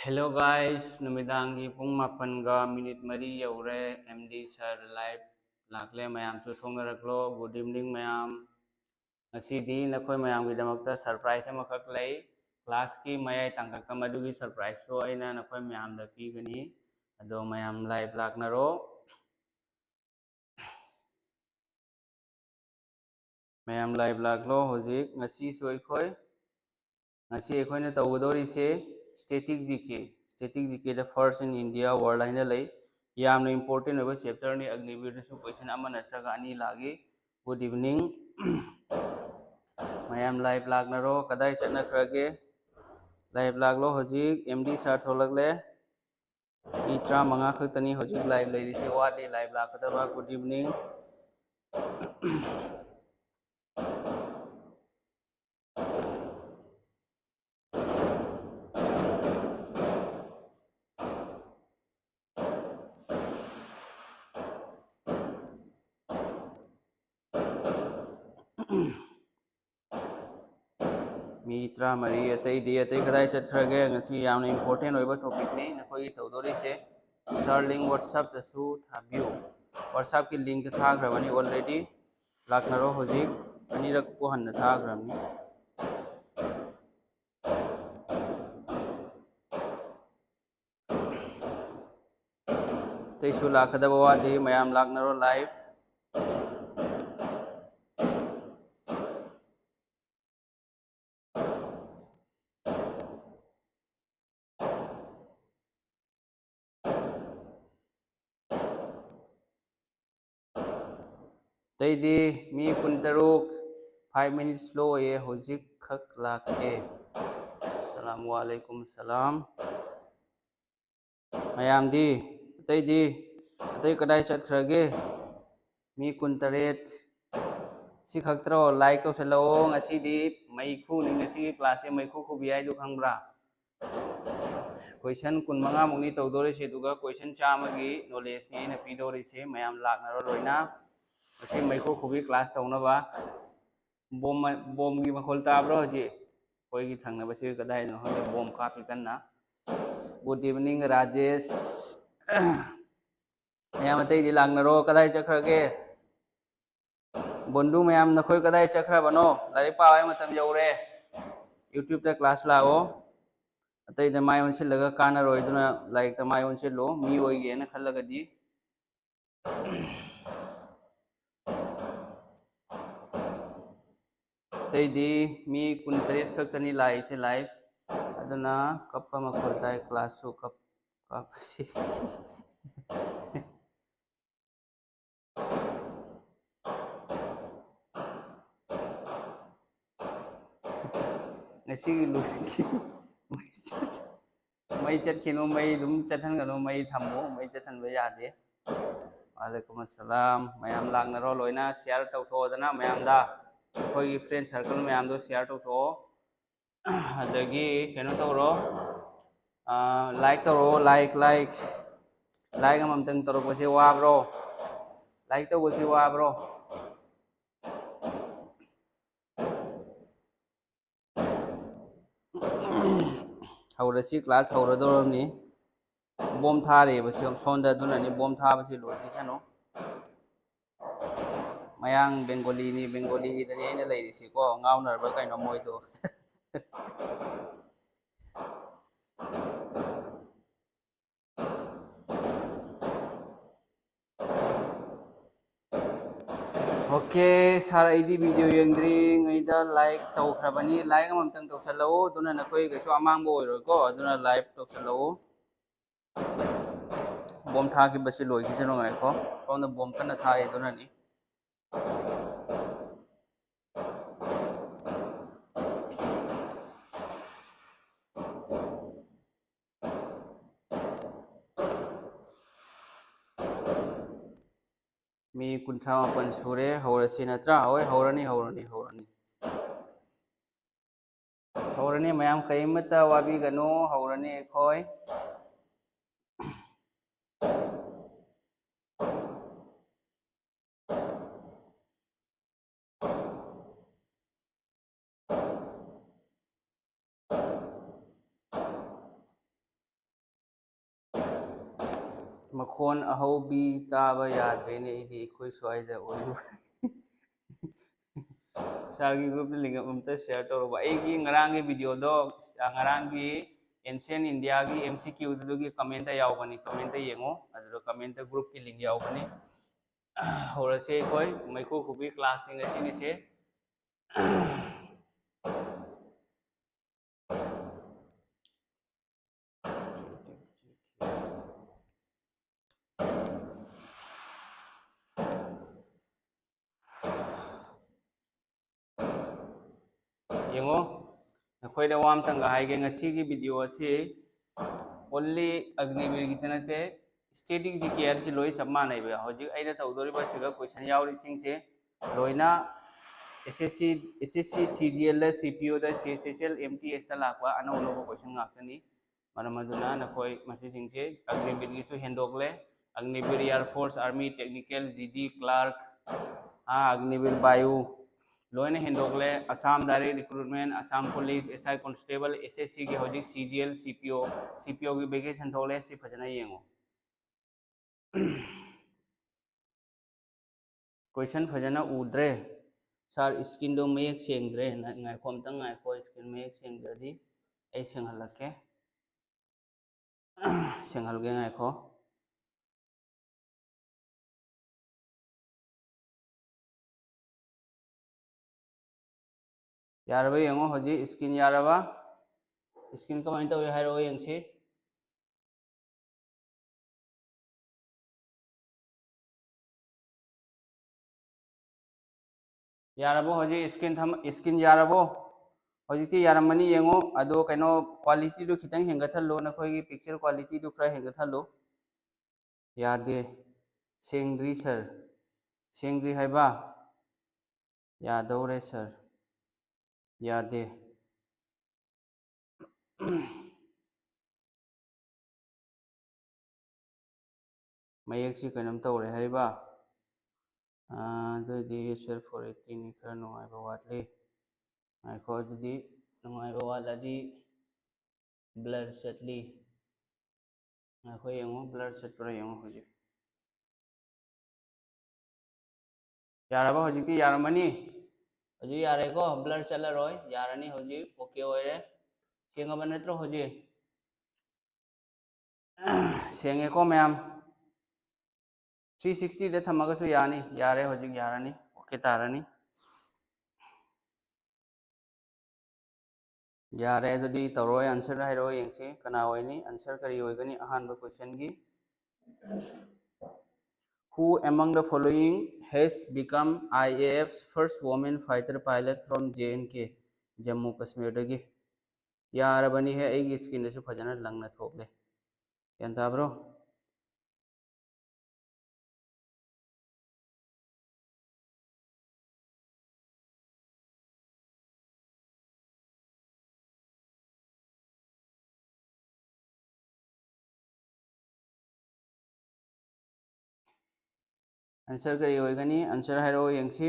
Hello guys नुमिदांगी पुंग मापनगा मिनिट मरी यौरे एमडी सर लाइव लाखले मयामसु थोंगरकलो गुड इवनिंग मयाम ngasi नखोय मयाम की दमकता सरप्राइज अमखक लई क्लास की मयाय तंगकता मदुगी सरप्राइज तो अइना नखोय मयाम द पीगनी अदो मयाम लाइव लाखनरो मयाम लाइव लाखलो होजिक ngasi सु अखोय ngasi अखोयना तौगदोरिसे static GK the first in India world हाइना लई यामना इंपोर्टेंट होबा चैप्टर नि अग्निवीर सु क्वेश्चन अमा नत्रगा अनि लागी गुड इवनिंग मयाम लाइव लाखनरो कदाई चटनखरगे लाइव लाखलो होजिक एमडी सर थोलगले ई 35 खतनी होजिक लाइव लेरिसे वादे लाइव लाखदबा गुड इवनिंग मी 34 अतई कदाई चटखरगे ngasi यामना इंपोर्टेंट होबा टॉपिक ने नखोई तौदोरिसे सर लिंक व्हाट्सएप दसु थाबियो व्हाट्सएप की लिंक थाग्रबनी ऑलरेडी लाखनरो होजिक अनिरक पोहन थाग्रबनी तैसु लाखदबा वादे मयाम लाखनरो लाइव तैदी मी कुंतरुक 5 मिनट्स लो ये होजिक खक लाखे अस्सलाम वालेकुम सलाम मयाम दी तैदी अतई कदाई चटखरगे मी कुंतरेट सी खक्तरो लाइक तो सलो ngasi di मैखु नि ngasi क्लास से मैखु खुबियाय दु खंगब्रा क्वेश्चन 15 मुनी तौदोरिसे दुगा क्वेश्चन चामगी नॉलेज नि न पीदोरिसे मयाम लाखनरो लोइना ngasi मैखु खुबी क्लास तौनबा बॉम की मखोल ताब्रो हजी कोई की थंगना बसे कदाई न होले बॉम काफी कन्ना गुड इवनिंग राजेश मयाम अतई दी लाखनरो कदाई चखरगे बंधु मयाम नखोय कदाई चखरबनो लाइक पावे मतम यौरे यूट्यूब दा क्लास लाओ अतई द माय ओनसिलगा काना रोइदुना लाइक द माय ओनसिलो मी ओइगे न खल्लगदी तैदी मी कुंतरेट खक्तनी लाइसे लाइव अदुना कप्पा मखोल ताय क्लास सु cup Kapsi ngasi lusi mei chtkino mei dum chathangano mei thammo mei chathanba yade वालेकुम अस्सलाम मयाम लाखनरो लोइना शेयर तौथोदना मयाम दा कोई फ्रेंड सर्कल मयाम दो शेयर तौथो अदगी केनो तौरो लाइक तौरो लाइक अमतंग तौरो बसे वाब्रो लाइक तो बसे वाब्रो हौरसी क्लास हौरदोरमनी बॉम थारे बसे सोंदा दुनानी बॉम थाबसे लोइसनो मयांग बेंगोली दने ने लेरिसी को गाउनरबा कइनो मोइदो ओके सर आईदी वीडियो यंग्री ngैदा लाइक तौखरबनी लाइक अमतंग तौसलो दुना नखोय गसो अमांगबो ओइरोको दुना लाइव तौसलो बॉम था की बसे लोइ किसनो गायको सोंदा बॉम कना थारे दुनानी मी 38 सूरे हौरसी नत्रा होय हौरनी मयाम कईमता वाबी गनो हौरनी एखोय मखोन अहौबी ताबा याद्रेने इदी कोई स्वाइदा ओइरु सागी ग्रुप लिंक अमता शेयर तौरबा एगी ngarang वीडियो दो ngarang की एंशियन इंडिया की एमसीक्यू दुगी कमेंट यावबनी कमेंट येंगो अदो कमेंट ग्रुप की लिंक यावबनी होरसे कोई मैको खुबी क्लास नी ngasi ni se येंगो नखोइदा वाम तंगा हाइगे ngasi की वीडियो से ओनली अग्निवीर की तनते स्टेटिक जीकेआर से लोई सब मानै बे हौजिक आइना तौदोरिबा सिगा क्वेश्चन यावरी सिंग से लोइना एसएससी सीजीएल सीपीओ दा सीएसएसएल एमटीएस ता लाकवा अनो अनो क्वेश्चन गाक्तनी मरम अदुना नखोइ मसी सिंग से अग्निवीर की सु हेंडोकले Agniveer air force army technical GD clerk Agniveer Vayu लोइना हेंडोकले असम दारी recruitment Assam police SI constable SSC की हौजिक सीजीएल सीपीओ की वेकेशन थोले सि फजना येंगो क्वेश्चन फजना उद्रे सर स्क्रीन दो मयक सेंग्रे नाइखो अमतंग नाइखो स्क्रीन मयक सेंग्रदी ए सेंहलके सेंहलगे नाइखो यारबा येंगो हौजी स्क्रीन यारबा स्क्रीन कमाइन तौय हाइरो येंगसी यारबो हौजी स्क्रीन यारबो हौजिती यारमनी येंगो अदो कनो क्वालिटी दो खितंग हेंगथलो नखोगी पिक्चर क्वालिटी दो खरा हेंगथलो यादे सेंग्री सर सेंग्री हाइबा यादौरे सर यादे मयक सी कनम तौरे हाइबा अदुदी सर 480 नि खरा नुंगाइबा वाटले नाइखो अदुदी नुंगाइबा वाटलदी ब्लर चटली नाइखो येंगो ब्लर चटपरा येंगो हौजी यारबा हौजिती यारमनी हौजी यारेको ब्लर चलरोय यारनी हौजी ओके ओइरे सेंगबा नत्रो हौजी सेंगेको मैम 360 दे थमगसु यानी यारे हौजी यारनी ओके तारनी यारे अदुदी तौरोय आंसर हाइरो येंगसी कना होइनी आंसर करी होइगनी अहानबा क्वेश्चन की Who among the following has become IAF's first woman fighter pilot from JNK Jammu Kashmir दगी यारबनी है एगी स्क्रीन दसु फजना लंगना थोकले यान ताब्रो आंसर करी होइगनी आंसर हाइरो येंगसी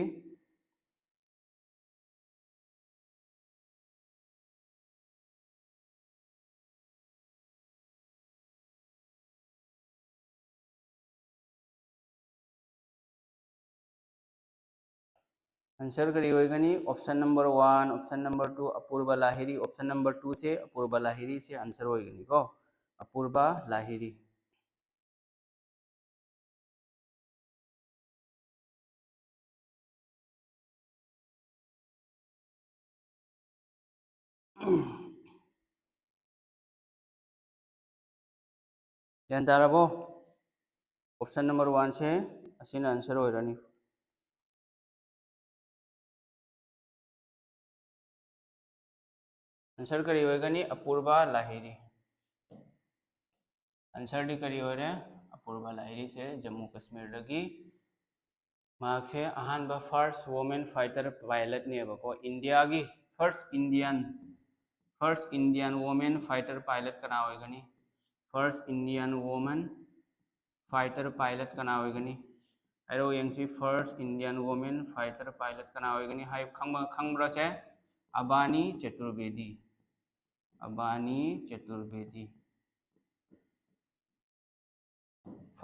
आंसर करी होइगनी option number 1 option number 2 Apoorva Lahiri option number 2 से अपूर्वा लाहिरी से आंसर होइगनी को अपूर्वा लाहिरी यान तारबो ऑप्शन नंबर 1 से असिना आंसर होइरनी आंसर करी होइगनी अपूर्वा लाहिरी आंसर दी करी होइरे अपूर्वा लाहिरी से जम्मू कश्मीर दगी मार्क से अहानबा फर्स्ट वुमेन फाइटर पायलट ने बको इंडिया की first Indian women fighter pilot कना होइगनी first Indian women fighter pilot कना होइगनी आरो यंगसी first Indian women fighter pilot कना होइगनी हाइ खंगब्रा से Avani Chaturvedi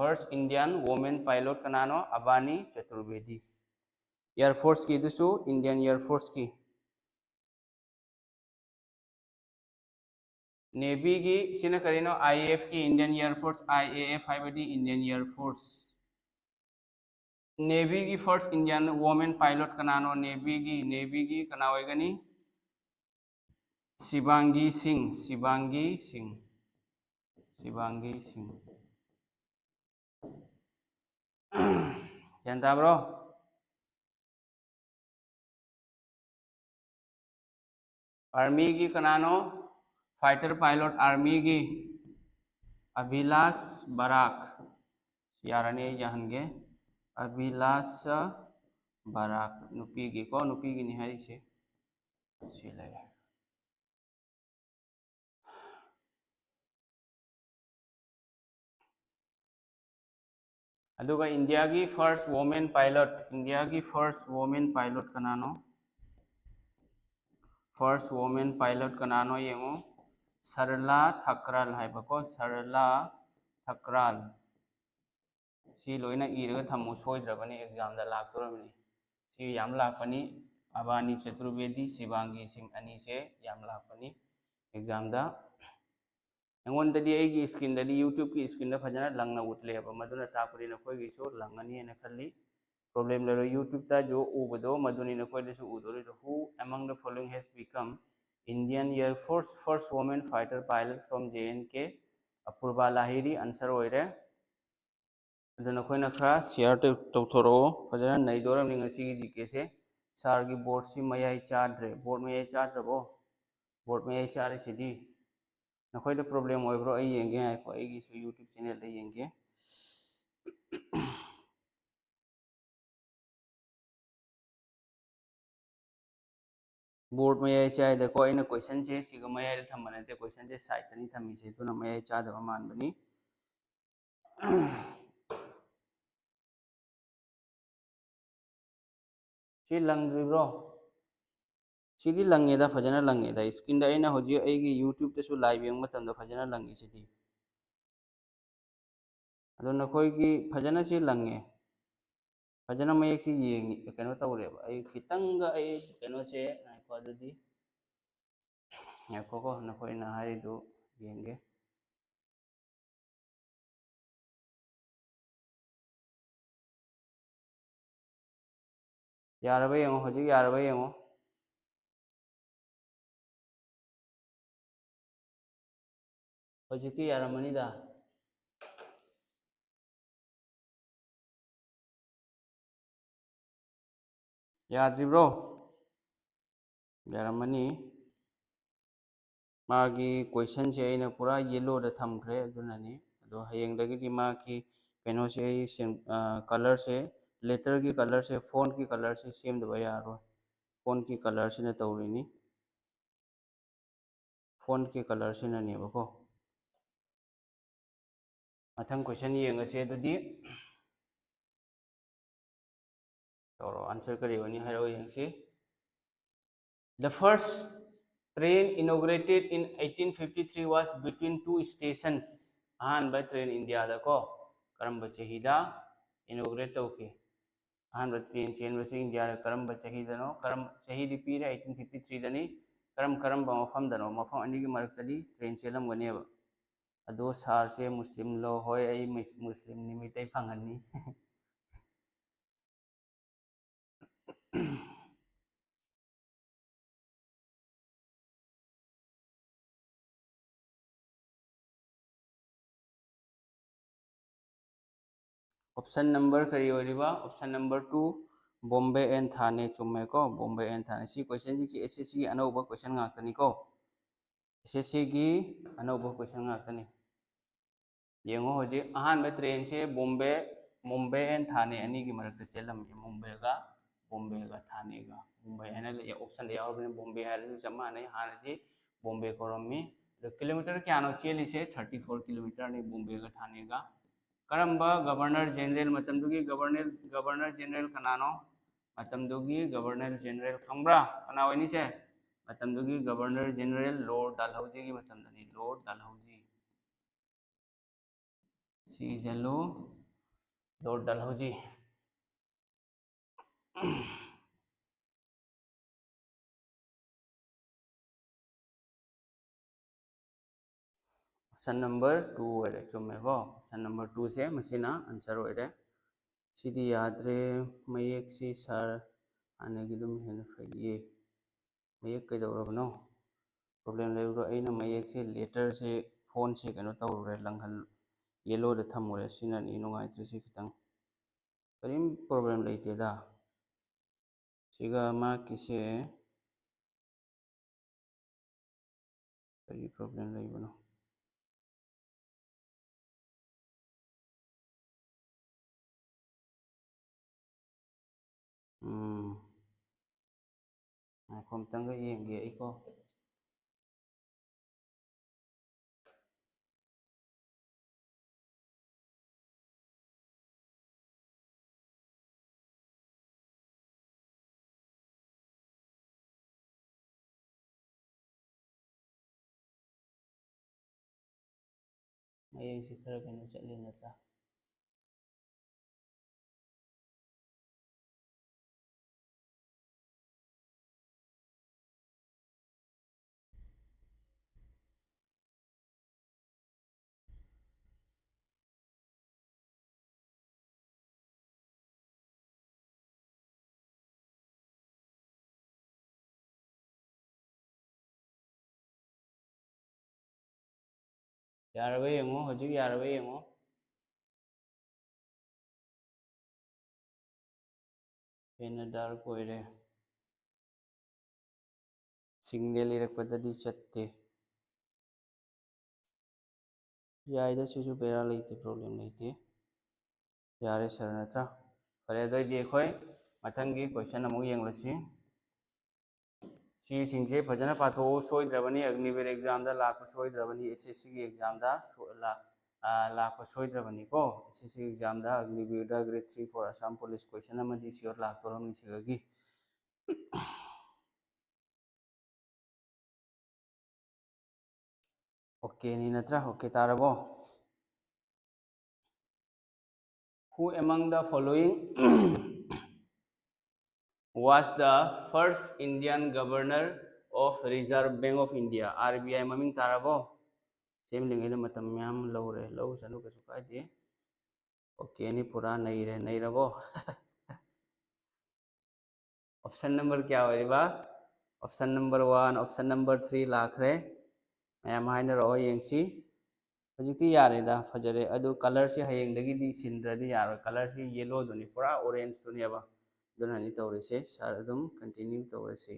first Indian women pilot कनानो अबानी चतुर्वेदी एयरफोर्स की दुसु इंडियन एयरफोर्स की नेवी की सिना करिनो आईएएफ की इंडियन एयरफोर्स आईएएफ हाइबडी इंडियन एयरफोर्स नेवी की first Indian women pilot कनानो navy की कना होइगनी शिवांगी सिंह शिवांगी सिंह शिवांगी सिंह क्या ब्रो आर्मी की कनानो फाइटर पायलट आर्मी की अभिलाष बराक यारने याहनगे अभिलाष बराक नुपी की को नुपी की निहारी से लगे अदुगा इंडिया की फर्स्ट वुमेन पायलट कनानो फर्स्ट वुमेन पायलट कनानो येंगो सरला थक्राल है बको सरला थक्राल सी लोइना इरगा थमु सोइद्रबनी एग्जाम दा लाक्तोरबनी सी याम लापनी अबानी चतुर्वेदी शिवांगी सिंह अनी से याम लापनी एग्जाम दा ऐंगोंददी एगी स्क्रीन ददी यूट्यूब की स्क्रीन दा फजना लंगना उतलेबा मदुना तापरी नखोई सो लंगनी है खल्ली प्रॉब्लम ले यूट्यूब ता जो उबदो मदुनी नखोई दसु उदोरी who among the following has become Indian air force first women fighter pilot from JNK Apoorva Lahiri answer ओइरे अदु नखोई नखरा शेयर तौथोरो फजना नैदोरम निंगसी की जीके से सार की बोर्ड सी मयाई चाद्रे बोर्ड मयाई चाद्रबो बोर्ड मयाई चारे सिदी नखोई प्रॉब्लम होइब्रो आई येंगे आइको आइगी सो यूट्यूब चैनल दे येंगे बोर्ड में ये चाहे देखो इन क्वेश्चन से सिग मयाई थमने क्वेश्चन से साइड तनी थमी से तो मयाई चादब मानबनी सी लंग्रिब्रो सीधी लंगेदा फजना लंगेदा स्क्रीन दा अइना होजी अइगी यूट्यूब तेसु लाइव येंग मतम दा फजना लंगी सिदी अदो नखोई की फजना से लंगे फजना मयेक सी येंगी कनो तौरेबा अइ खितंगा अइ कनो से नाइको अदुदी नाइको को नखोई ना हारिदु येंगे यारबा येंगो होजी यारबा येंगो होजिती यारमनिदा याद्रिब्रो यारमनी मागी क्वेश्चन से अइना पूरा येलो दा थमख्रे अदुननी अदो हयेंगदगी माकी कनो से कलर से लेटर की कलर से फोन की कलर से सेम दबा यारो फोन की कलर से न तौरिनी फोन की कलर से ननेबको मथंग क्वेश्चन येंगसे अदुदी तौरो आंसर करी होनी हारो येंगसे The first train inaugurated in 1853 was between two stations. अहानबा ट्रेन इंडिया दा को करम चहीदा inaugurate तौके अहानबा ट्रेन चेन इंडिया करम चहीदनो करम चहीदी पीरे 1853 दनी करम मफम दनो मफम अनी की मरक्तदी ट्रेन चेलमगनेबा अदो सार से मुस्लिम लो होय आई मुस्लिम निमितै फंगनी ऑप्शन नंबर करी होरिबा option number 2 Bombay and Thane चुम्मे को Bombay and Thane C question जी एसएससी की अनौबा क्वेश्चन गातनी को एसएससी की अनौबा क्वेश्चन गातनी येंगो होजी अहान में ट्रेन से मुंबई एंड थाने अनी की मरक चेलम मुंबई का थाने का मुंबई है ले ऑप्शन दे याव बॉम्बे है जमा नहीं हानदी बॉम्बे कोरमी किलोमीटर क्या नो चेली से 34 किलोमीटर ने बॉम्बे का थाने का करम्बा गवर्नर जनरल मतमदुगी गवर्नर जनरल कनानो मतमदुगी गवर्नर जनरल खंबरा कना वनी से मतमदुगी गवर्नर जनरल लॉर्ड डालहौजी की मतमदनी लॉर्ड डालहौजी सी चलो डॉट डालो जी। ऑप्शन नंबर 2 है चुम्मेको ऑप्शन नंबर 2 से मसीना आंसर होइरे सिदी याद्रे मयेक सी सर आनेगिदुम हेन फैलिए मयेक कइदौरबनो प्रॉब्लम लेबरो अइना मयेक से लेटर से फोन से कनो तौरे लंघल येलो द थमुरे सिनानी नुंगाइत्रे से खितंग करीम प्रॉब्लम लेतेदा सिगा मा किसे करी प्रॉब्लम लेबनो खोमतंगा येंगे इको मयेक से खरा कनो चले नत्रा यारबे येंगो हजू यारबे येंगो हेन डार्क ओइरे सिग्नल इरकपददी चत्ते याइदा सिसु बेरा लेते प्रॉब्लम लेते यारे सर नत्रा फरे अदोइदि अखोय मथंगी क्वेश्चन अमुक येंगलसी सी सिंगसे फजना पाथो सोइद्रबनी अग्निवीर एग्जाम दा लाख सोइद्रबनी एसएससी की एग्जाम दा लाख सोइद्रबनी को एसएससी एग्जाम दा अग्निवीर दा ग्रेड 3 4 असम पुलिस क्वेश्चन अमदी सियोर लाख तोरमनी सिगगी ओके नी नत्रा ओके तारबो who among the following was the first Indian governor of Reserve Bank of India RBI maming tarabo सेम लिंगे मतम मैम लौरे लौ सनु कछु कायदे ओके नी पूरा नहीं रे नहीं रबो ऑप्शन नंबर क्या होइबा ऑप्शन नंबर 1 ऑप्शन नंबर 3 लाखरे मैम हाइना रो येंसी हजिकती यारेदा फजरे अदु कलर से हयेंदगी सिंद्रदी यारो कलर से येलो दुनी पूरा ऑरेंज दुनीबा दुनानी तौरेसे सर अदुम कंटिन्यू तौरेसे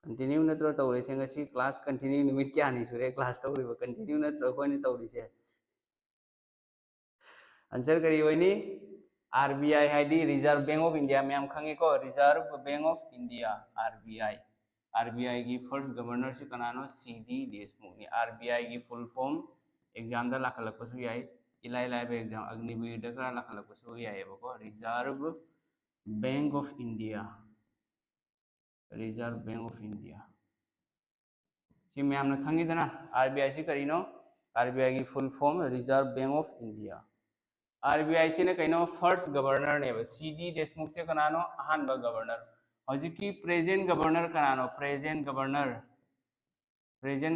कंटिन्यू नत्रो तौरेसे ngasi क्लास कंटिन्यू निमित क्या नहीं सुरे क्लास तौरिबा कंटिन्यू नत्रो कोनी तौरिसे आंसर करी होइनी RBI हाइदी Reserve Bank of India ma'am खंगे को Reserve Bank of India RBI की फर्स्ट गवर्नर से कनानो CD देशमुख RBI की फुल फॉर्म एग्जाम दा लाखलकपसु याई इलाई लाइव एग्जाम अग्निवीर दा करा लाखलकपसु याईबको रिजर्व बैंक ऑफ इंडिया सी मैम ने खंगीदना RBI से करीनो RBI की फुल फॉर्म Reserve Bank of India RBI से ने कहीं फर्स्ट गवर्नर ने CD देशमुख से कनानो अहानबा गवर्नर हजिकी प्रेजेंट गवर्नर कनानो प्रेजेंट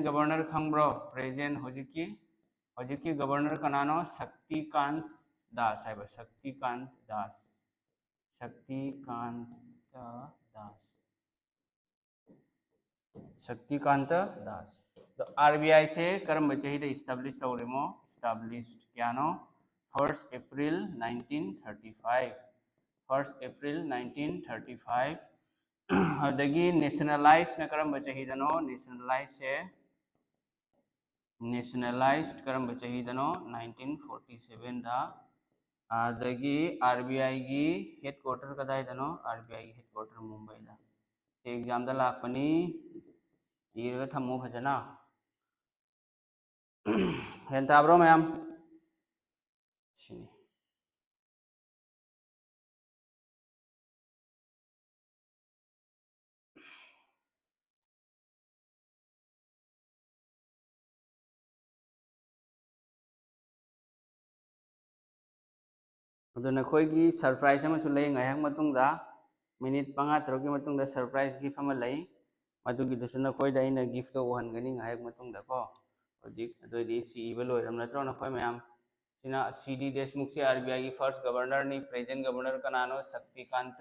गवर्नर खंब्रो प्रेजेंट हजिकी गवर्नर कनानो शक्तिकांत दास है शक्तिकांत दास तो RBI से कर्म चाहिए इस्टेब्लिश तौरेमो इस्टेब्लिश्ड क्या नो 1st April 1935 अदगी नेशनलाइज न कर्म चाहिए नेशनलाइज्ड कर्म चाहिए 1947 दा अदगी RBI की हेडक्वार्टर कदाइदनो RBI की हेडक्वार्टर मुंबई दा एग्जाम दा लापनी इरगा थमो फजना हेन ताब्रो मैम सिनी नखोगी सरप्राइज मिनिट 5-6 सरप्राइज गिफ्ट नखोद गिफ्ट उहनगनी को हजिक इब लोरम नत्रो नखोय मैम CD देशमुख से RBI की फर्स्ट गवर्नर नी प्रेजेंट गवर्नर कनानो शक्तिकांत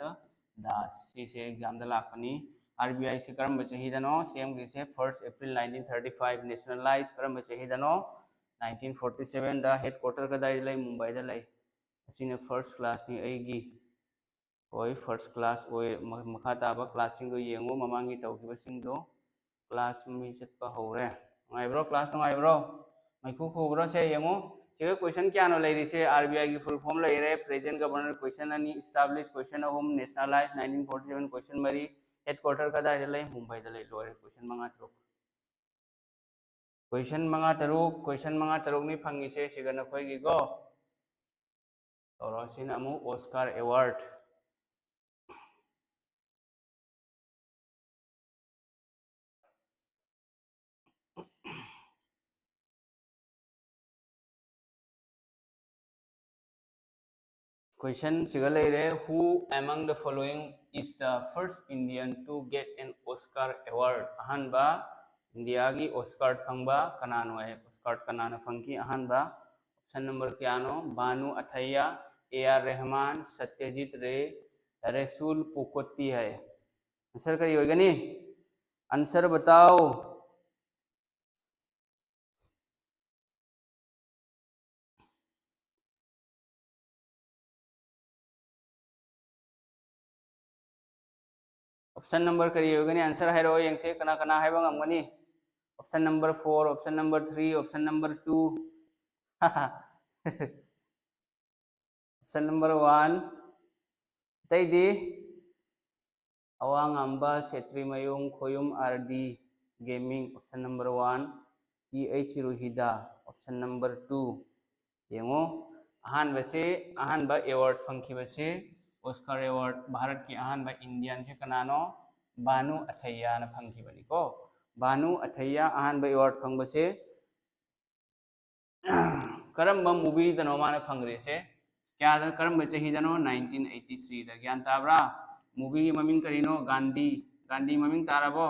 दास से एग्जाम लापनी RBI से करम चाहिदनो CM से 1 अप्रैल 1935 नेशनलाइज करम चाहिदनो 1947 दा हेडक्वार्टर कदाई लई मुंबई दा लई असिने फर्स्ट क्लास नी एगी ओय फर्स्ट क्लास ओय मखा ताबा क्लास सिंग दो येंगो ममांगी तौखिबा सिंग दो क्लास मी चतपा हौरे ngaibro क्लास तो ngaibro माइकू खोब्रो से येंगो सिगे क्वेश्चन क्या नो लेरी से RBI की फुल फॉर्म लेरे प्रेजेंट गवर्नर क्वेश्चन अनि establish question home nationalise 1947 question मरी हेडक्वार्टर कदा लई मुंबई दा लई लोरे क्वेश्चन मंगा तरुक क्वेश्चन मंगा तरुक नि फंगी से सिगा नखोय गी गो तौरसिन अमु Oscar award Question sigalaire who among the following is the first Indian to get an Oscar award ahanba India की Oscar फंगबा कनानो है Oscar कनानो फंकी ahanba option number क्यानो बानु अथैया AR रहमान सत्यजीत रे रसूल पुकोती है आंसर करिए होगा नी आंसर बताओ ऑप्शन नंबर करिए होगा नी आंसर है रो यंग कना कना है बंगमनी option number 4 option number 3 option number 2 option number 1 तैदी अवांग अंबा सेत्री मयूम खोयुम RD गेमिंग ऑप्शन नंबर 1 TH रुहिदा ऑप्शन नंबर 2 येंगो अहान बा अवार्ड फंकी बसे ऑस्कर अवार्ड भारत की अहान बा इंडियन से कनानो बानु अथैया न फंकी बनी को बानु अथैया अहान बा अवार्ड फंग बसे करम मूवी दनो माने फंगरे से क्या करम चही दनो 1983 दा ज्ञान ताब्रा मूवी ममिंग करिनो गांधी गांधी ममिंग ताराबो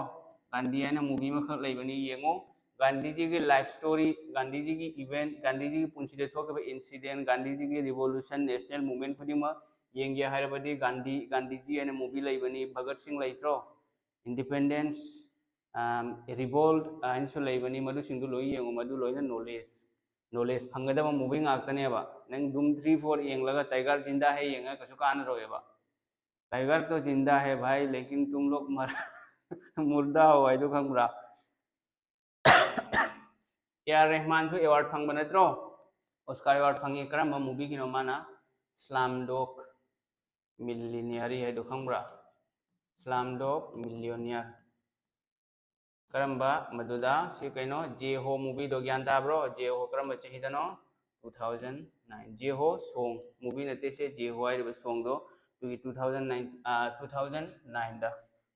गांधी है ना मूवी में खक लेबनी येंगो गांधी जी की लाइफ स्टोरी गांधी जी की इवेंट गांधी जी की पुंसीदे थोकबा इंसिडेंट गांधी जी की रिवॉल्यूशन नेशनल मूवमेंट खुदिमा येंगे हारबदी गांधी गांधी जी है ना मूवी लेबनी भगत सिंह लेत्रो इंडिपेंडेंस रिवोल्ट आइनसु लेबनी मधु सिंधु लोई येंगो मधु लोइना नॉलेज फंगदब मूवी ngaktaneba nang Doom 3-4 yenglगा टाइगर जिंदा है yenga कसु कान रोएबा टाइगर तो जिंदा है भाई लेकिन तुम लोग मुर्दा हो आई तो खंगरा AR रहमान सु अवार्ड फंग बनत्रो ऑस्कर अवार्ड फंगी करम मूवी की नोमाना स्लामडॉग मिलियनियर है तो खंगरा स्लामडॉग मिलियनियर करम्बा मधुदा सी कइनो जे हो मूवी दो ज्ञान ताब्रो जे हो करम्बा चाहिदनो 2009 जे हो सॉन्ग मूवी नते से जे हो आइब सॉन्ग दो 2009 दा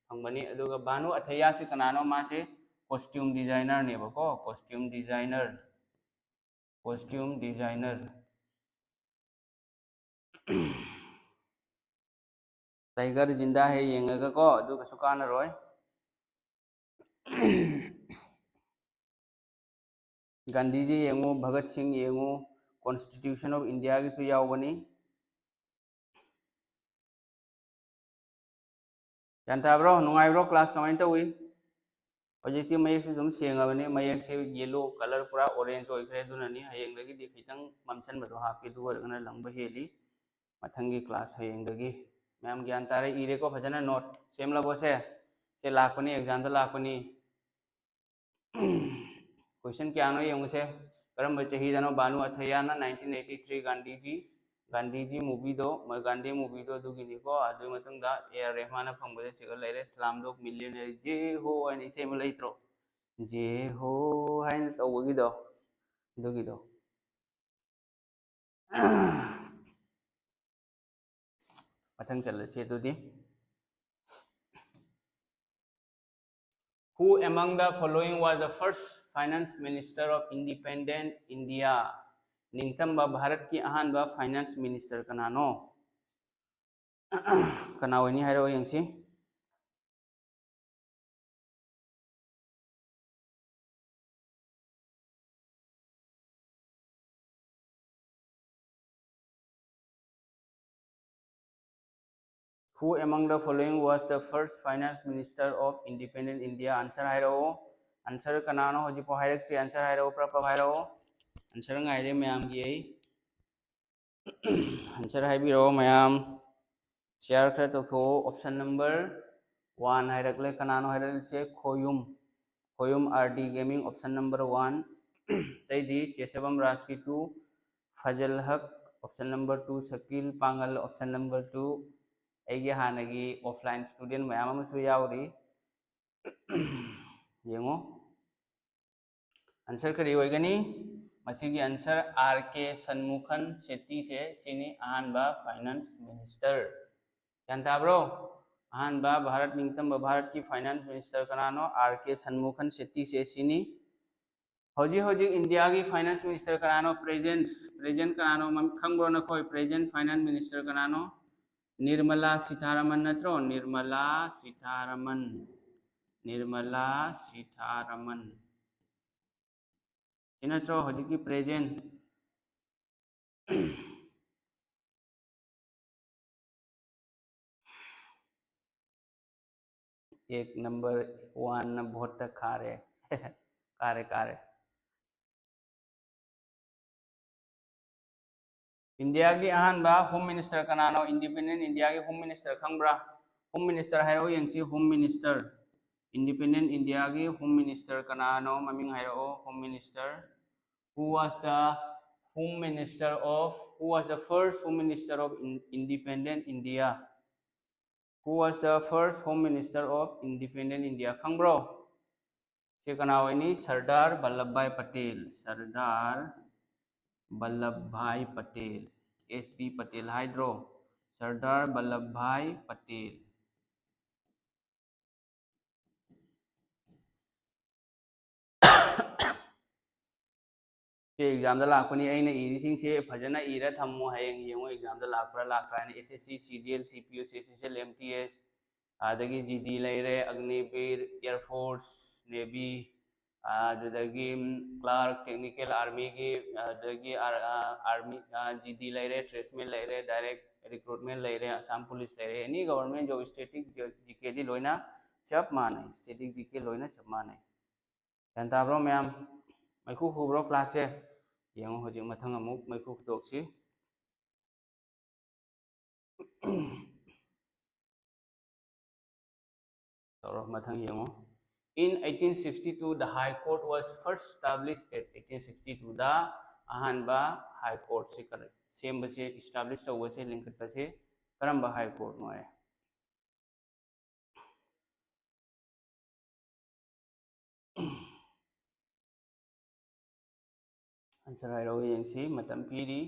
फंगबनी अदुगा बानु अथैया से कनानो मा से कॉस्ट्यूम डिजाइनर नेबको कॉस्ट्यूम डिजाइनर टाइगर जिंदा है येंगा को अदुगा सुकान रोय गांधी जी येंगो भगत सिंह येंगो कॉन्स्टिट्यूशन ऑफ इंडिया की सुयावनी जानताब्रो नुंगाइब्रो क्लास कमेंट हुई हजिति मयक से जुम सेंगबने मयक से येलो कलर पूरा ऑरेंज होइखरे दुननी हयेंगदगी दि खितंग ममसन बदो हापि दुगरगना लंग हेली मथंगी क्लास हयेंगदगी मैम ज्ञान तारे इरे को फजना नोट सेम लबो से लाखनी एग्जाम तो लाखनी क्वेश्चन क्या नो येंगो से करम चही दनो बानु अथैया ना 1983 गांधी जी मूवी दो गांधी मूवी दो दुगिनी को अदु मतंग दा AR रहमान फंगबदे सिगल लेरे स्लामडॉग मिलियनियर जे हो अनि सेम लेत्रो जे हो हाइन तौबगिदो दुगिदो मथंग चलसे दुदी Who among the following was the first finance minister of independent India? निंगतंबा Bharat की अहानबा फाइनेंस मिनिस्टर कनानो कना ओइनी हाइरो यंगसी Who among the following was the first finance minister of independent India? Answer hairo. Answer kanano hoji po hairek tri answer hairo prapa hairo. Answer ngaire mayam gi answer haibiro mayam share kar to tho option number 1 hairakle kanano hairal se khoyum RD gaming option number 1 tai di Chesavam Raj ki 2 Fazal Haq option number 2 Shakil Pangal option number 2 ꯑꯩꯒꯤ ꯍꯥꯟꯅꯒꯤ offline student ꯃꯌꯥꯝ ꯑꯃꯁꯨ ꯌꯥꯎꯔꯤ ꯌꯦꯡꯉꯣ answer करी होइगनी मसीगी answer are के सन्मुखन शेट्टी से सिनी अहानबा फाइनेंस मिनिस्टर क्या ताब्रो अहानबा भारत निंगतम भारत की फाइनेंस मिनिस्टर कनानो आर के सन्मुखन शेट्टी से सिनी होजी होजी इंडिया की फाइनेंस मिनिस्टर कनानो प्रेजेंट कनानो खंगब्रो नखोय प्रेजेंट फाइनेंस मिनिस्टर कनानो निर्मला सीतारमन नत्रो निर्मला सीतारमन नत्रो हजी की प्रेजेंट एक नंबर 1 बहुत तक खारे कारे इंडिया की अहानबा होम मिनिस्टर कनानो इंडिपेंडेंट इंडिया की होम मिनिस्टर खंगब्रा होम मिनिस्टर हाइरो यंगसी होम मिनिस्टर इंडिपेंडेंट इंडिया की होम मिनिस्टर कनानो ममिंग हाइरो home minister who was the first home minister of independent India who was the first home minister of independent India खंगब्रो से कना होइनी सरदार वल्लभभाई पटेल SP पटेल हाइड्रो सरदार वल्लभभाई पटेल एग्जाम लापनी इरीसिंग फजना इरा थमो हयेंग येंगो एग्जाम लापरा लाक्रा SSC CGL CPO CCL MTS आदगी GD लेरे अग्निवीर एयरफोर्स नेवी आदगी क्लार्क टेक्निकल आर्मी की आदगी आर्मी GD लेरे ट्रेसमेंट लेरे डायरेक्ट रिक्रूटमेंट लेरे असम पुलिस लेरे any government job static GK दी लोइना चप माने स्टैटिक GK लोइना चप माने ताब्रो मैम मैखु हुब्रो क्लास से येंगो हजि मथंग अमुक मैखु दोक्सी तौरो मथंग येंगो in 1862 the high court was first established at 1862 da ahanba high court se kar semba se establish tawba se linkata se karamba high court no hai answer hai ro yengsi matam piri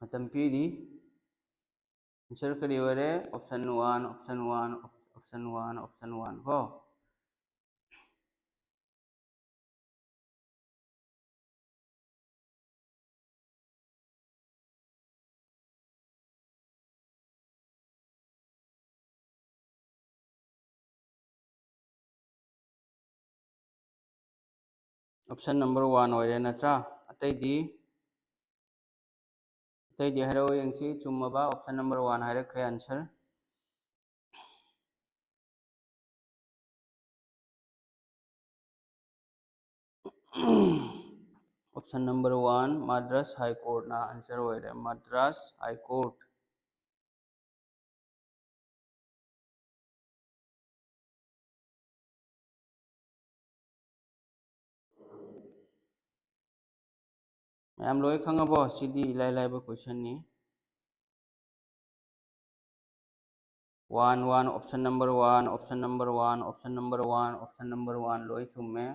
matam piri answer kari ware option 1 ho option number 1 oire natra atai di hero yengsi chumaba option number 1 hare kre answer option number 1 Madras High Court na answer hoire Madras High Court ma'am लोई खंगबो सीधी इलाई लाइब question ni 1 option number 1 option number 1 option number 1 option number 1 लोई chumme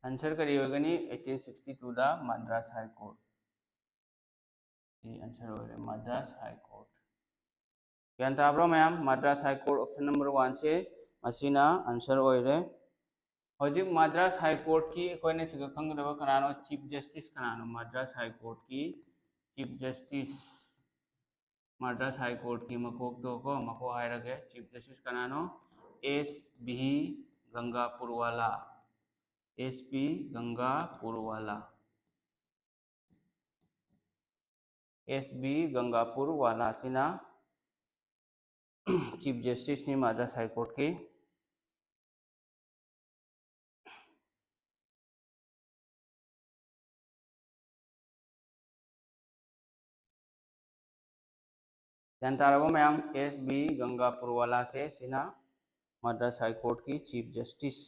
answer करी होगनी 1862 दा Madras high court answer हो रहे Madras high court ज्ञान ताब्रो ma'am Madras high court option number 1 से मसीना आंसर हो रहे हजिक मद्रास हाई कोर्ट की कोई सिग खंगदब कनानो चीफ जस्टिस कनानो मद्रास हाई कोर्ट की chief justice Madras high court की मकोक तो को मको हायरगे चीफ जस्टिस कनानो S B Gangapurwala S P Gangapurwala S B Gangapurwala सिना चीफ जस्टिस ने मद्रास हाई कोर्ट की जानतारबो मैम एस बी गंगापुरवाला से सिना मद्रास हाई कोर्ट की चीफ जस्टिस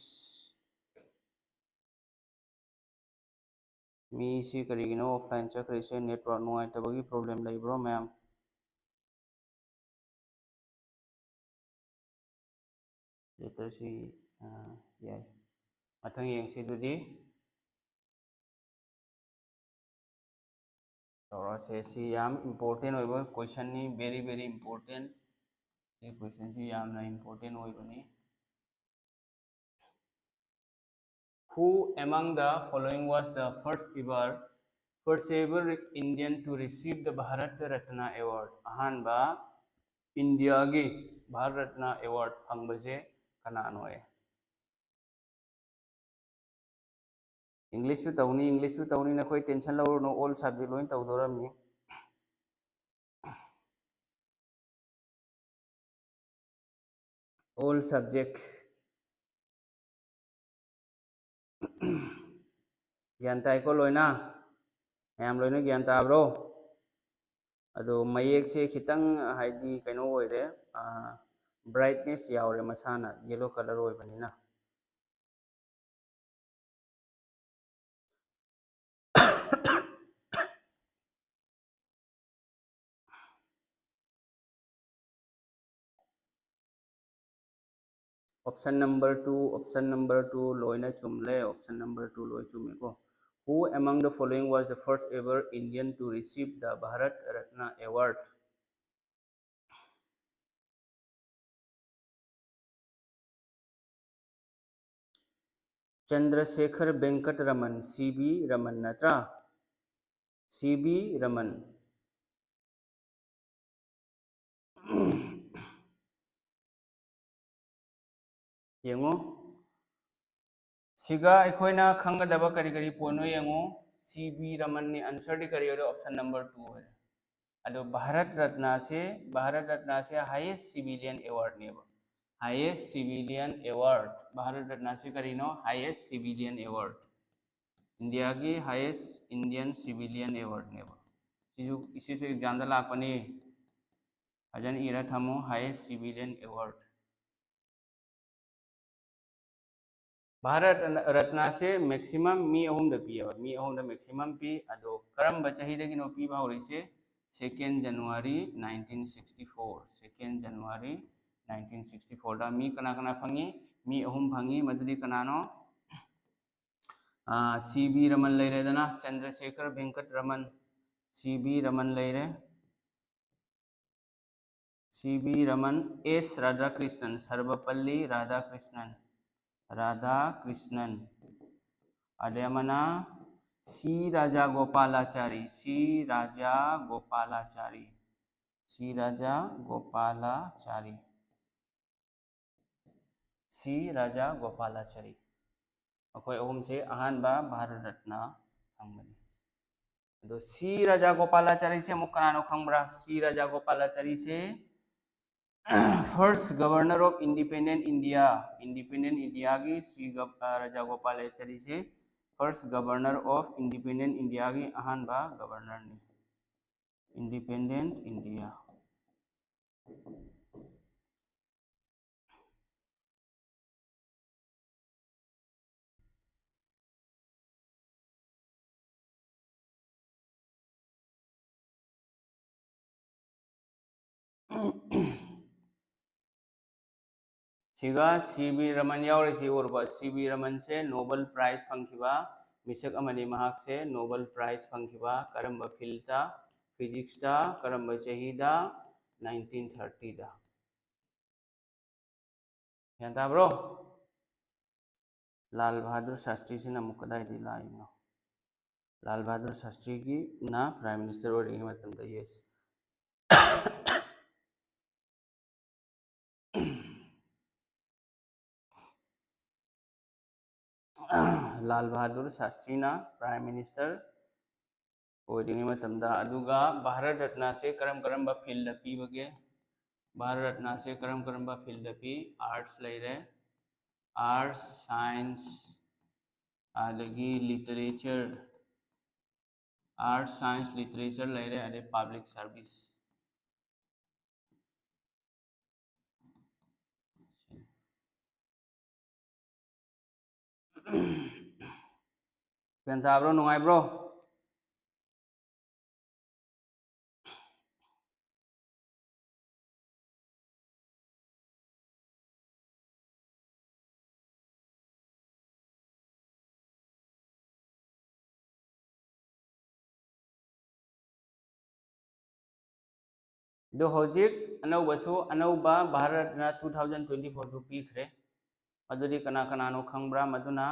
मी सी करिगिनो ऑफलाइन चक्रे से नेटवर्क नुआइतबगी प्रॉब्लम लेब्रो मैम लेटर सी याय मथंग येंसी दुदी तौरसे सी याम इंपोर्टेंट होइबो क्वेश्चन नी वेरी वेरी इंपोर्टेंट ये क्वेश्चन सी यामना इंपोर्टेंट होइबनी Who among the following was the first ever Indian to receive the Bharat Ratna Award? अहानबा इंडिया की भारत रत्न अवार्ड फंगबसे कनानो है इंग्लिश तौनी नखोई टेंशन लौरनो ऑल सब्जेक्ट लोइन तौदोरमनी ऑल सब्जेक्ट ज्ञान ताइको लोइना मैम लोइना ज्ञान ताब्रो अदो मयेक से खितंग हाइदी कइनो ओइरे ब्राइटनेस यावरे मसाना येलो कलर ओइबनिना ऑप्शन नंबर 2 लोइना चुमले ऑप्शन नंबर 2 लोइ चुमेको Who among the following was the first ever Indian to receive the Bharat Ratna Award? Chandrashekhar Venkata Raman CB Raman नत्रा CB Raman येंगो सिगा अखोइना खंगदब करी करी पोनो येंगो CB रमन ने आंसर दी करी ऑप्शन नंबर 2 है अदो भारत रत्न से हाईएस्ट सिविलियन अवार्ड ने highest civilian award Bharat Ratna से करीनो हाईएस्ट सिविलियन अवार्ड इंडिया की हाईएस्ट इंडियन सिविलियन अवार्ड ने इसी से एग्जाम दा लापनी अजन इरा थमो highest civilian award Bharat Ratna से मैक्सिमम मी अहुम द पी मैक्सिमम पी अदो करम बचही दगी नो पी भावरी से 2 जनवरी 1964 दा मी कना कना फंगी मी अहुम फंगी मदुदी कनानो CB रमन लेरेदना चंद्रशेखर वेंकट रमन CB रमन लेरे CB Raman S Radhakrishnan Sarvepalli Radhakrishnan अदेमना C राजा गोपालाचारी अखोई अहुम से अहानबा भारत रत्न फंगबनी दो C राजा गोपालाचारी से अमुक कनानो खंगब्रा C राजा गोपालाचारी से first governor of independent India की C राजा गोपालाचारी से first governor of independent India की अहानबा गवर्नर ने इंडिपेंडेंट इंडिया सिगा सीबी रमन यावरेसी और सीबी रमन से नोबेल प्राइज फंखिबा मिसक अमनी महाक से नोबेल प्राइज फंखिबा करम फील्ड फिजिक्स करम चहीदा 1930 दा ध्यान ताब्रो लाल बहादुर शास्त्री से नमुक कदाई लाइनो लाल बहादुर शास्त्री की ना प्राइम मिनिस्टर ओरिंग मतम यस लाल बहादुर शास्त्री ना प्राइम मिनिस्टर ओरिंग मतम भारत रत्न से करम करम फील्ड पीबगे भारत रत्न से करम करम फील्ड पी आर्ट्स लेरे आर्ट्स साइंस आदगी लिटरेचर आर्ट्स साइंस लिटरेचर लेरे अदे पब्लिक सर्विस पेंताब्रो नुंगाइब्रो ดู hojik anaubasu anauba Bharat na 2024 su pीखरे अदुदी कना कना नो खंगब्रा मदुना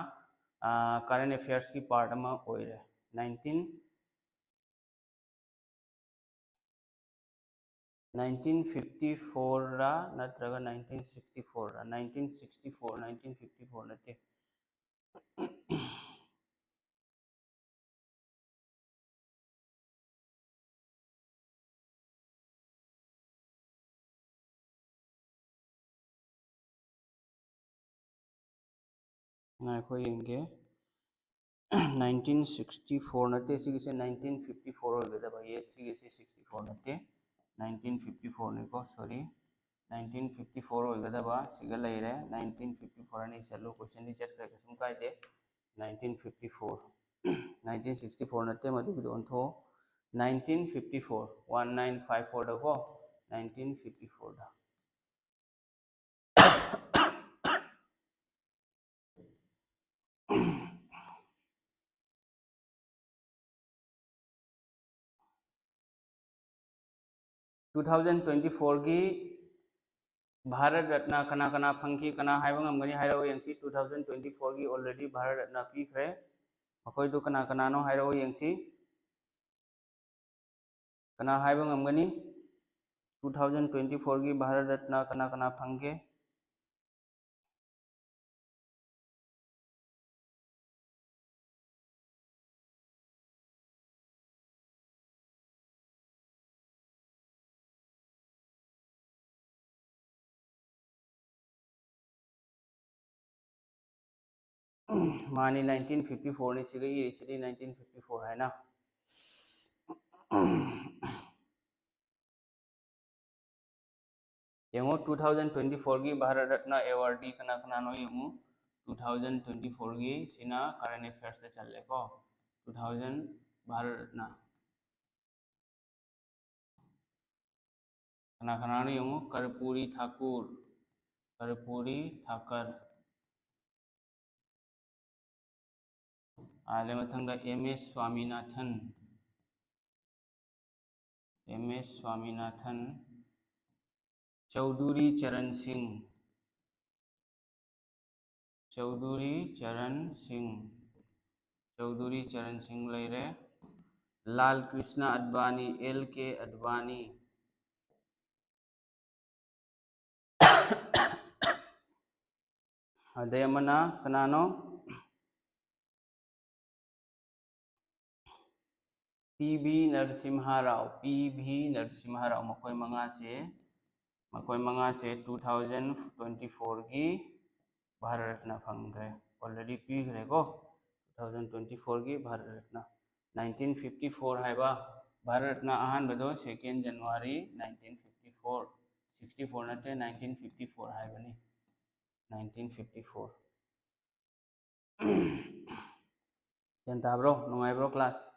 करंट अफेयर्स की पार्ट अमा ओइरे 1954 रा नत्रगा 1964 रा 1954 नते ना को येंगे 1964 नते सिगिसे 1954 हो गदा भाई ये सिगिसे 64 नते 1954 ने को सॉरी 1954 हो गदा बा सिगा लेरे 1954 ने चलो क्वेश्चन दी चट करके सुम कायदे 1954 1964 नते मधु दोन थो 1954 1954 दको 1954 दा 2024 की भारत रत्न कना कना फंकी कना हाइबंगमगनी हाइरो यंसी 2024 की ऑलरेडी भारत रत्न पीखरे मखोय दु कना कना नो हाइरो यंसी कना हाइबंगमगनी 2024 की भारत रत्न कना कना फंके मानी 1954 ने सिगे ये 1954 है ना यंगो 2024 की भारत रत्न अवार्डी कना कना नो यंगो 2024 की सिना करंट अफेयर्स से चल को 2000 भारत रत्न कना कना नो यंगो कर्पूरी ठाकर आले मथंगा एमएस स्वामीनाथन चौधरी चरण सिंह लेरे लाल कृष्ण अडवाणी LK अडवाणी अदयमना कनानो PV नरसिम्हा राव मकोय मंगा से 2024 की भारत रत्न फंगरे ऑलरेडी पीखरे को 2024 की भारत रत्न 1954 है भारत रत्न अहान बदो 2 जनवरी 1954 64 नते 1954 है बनी 1954 जनता ब्रो नुंगाई ब्रो क्लास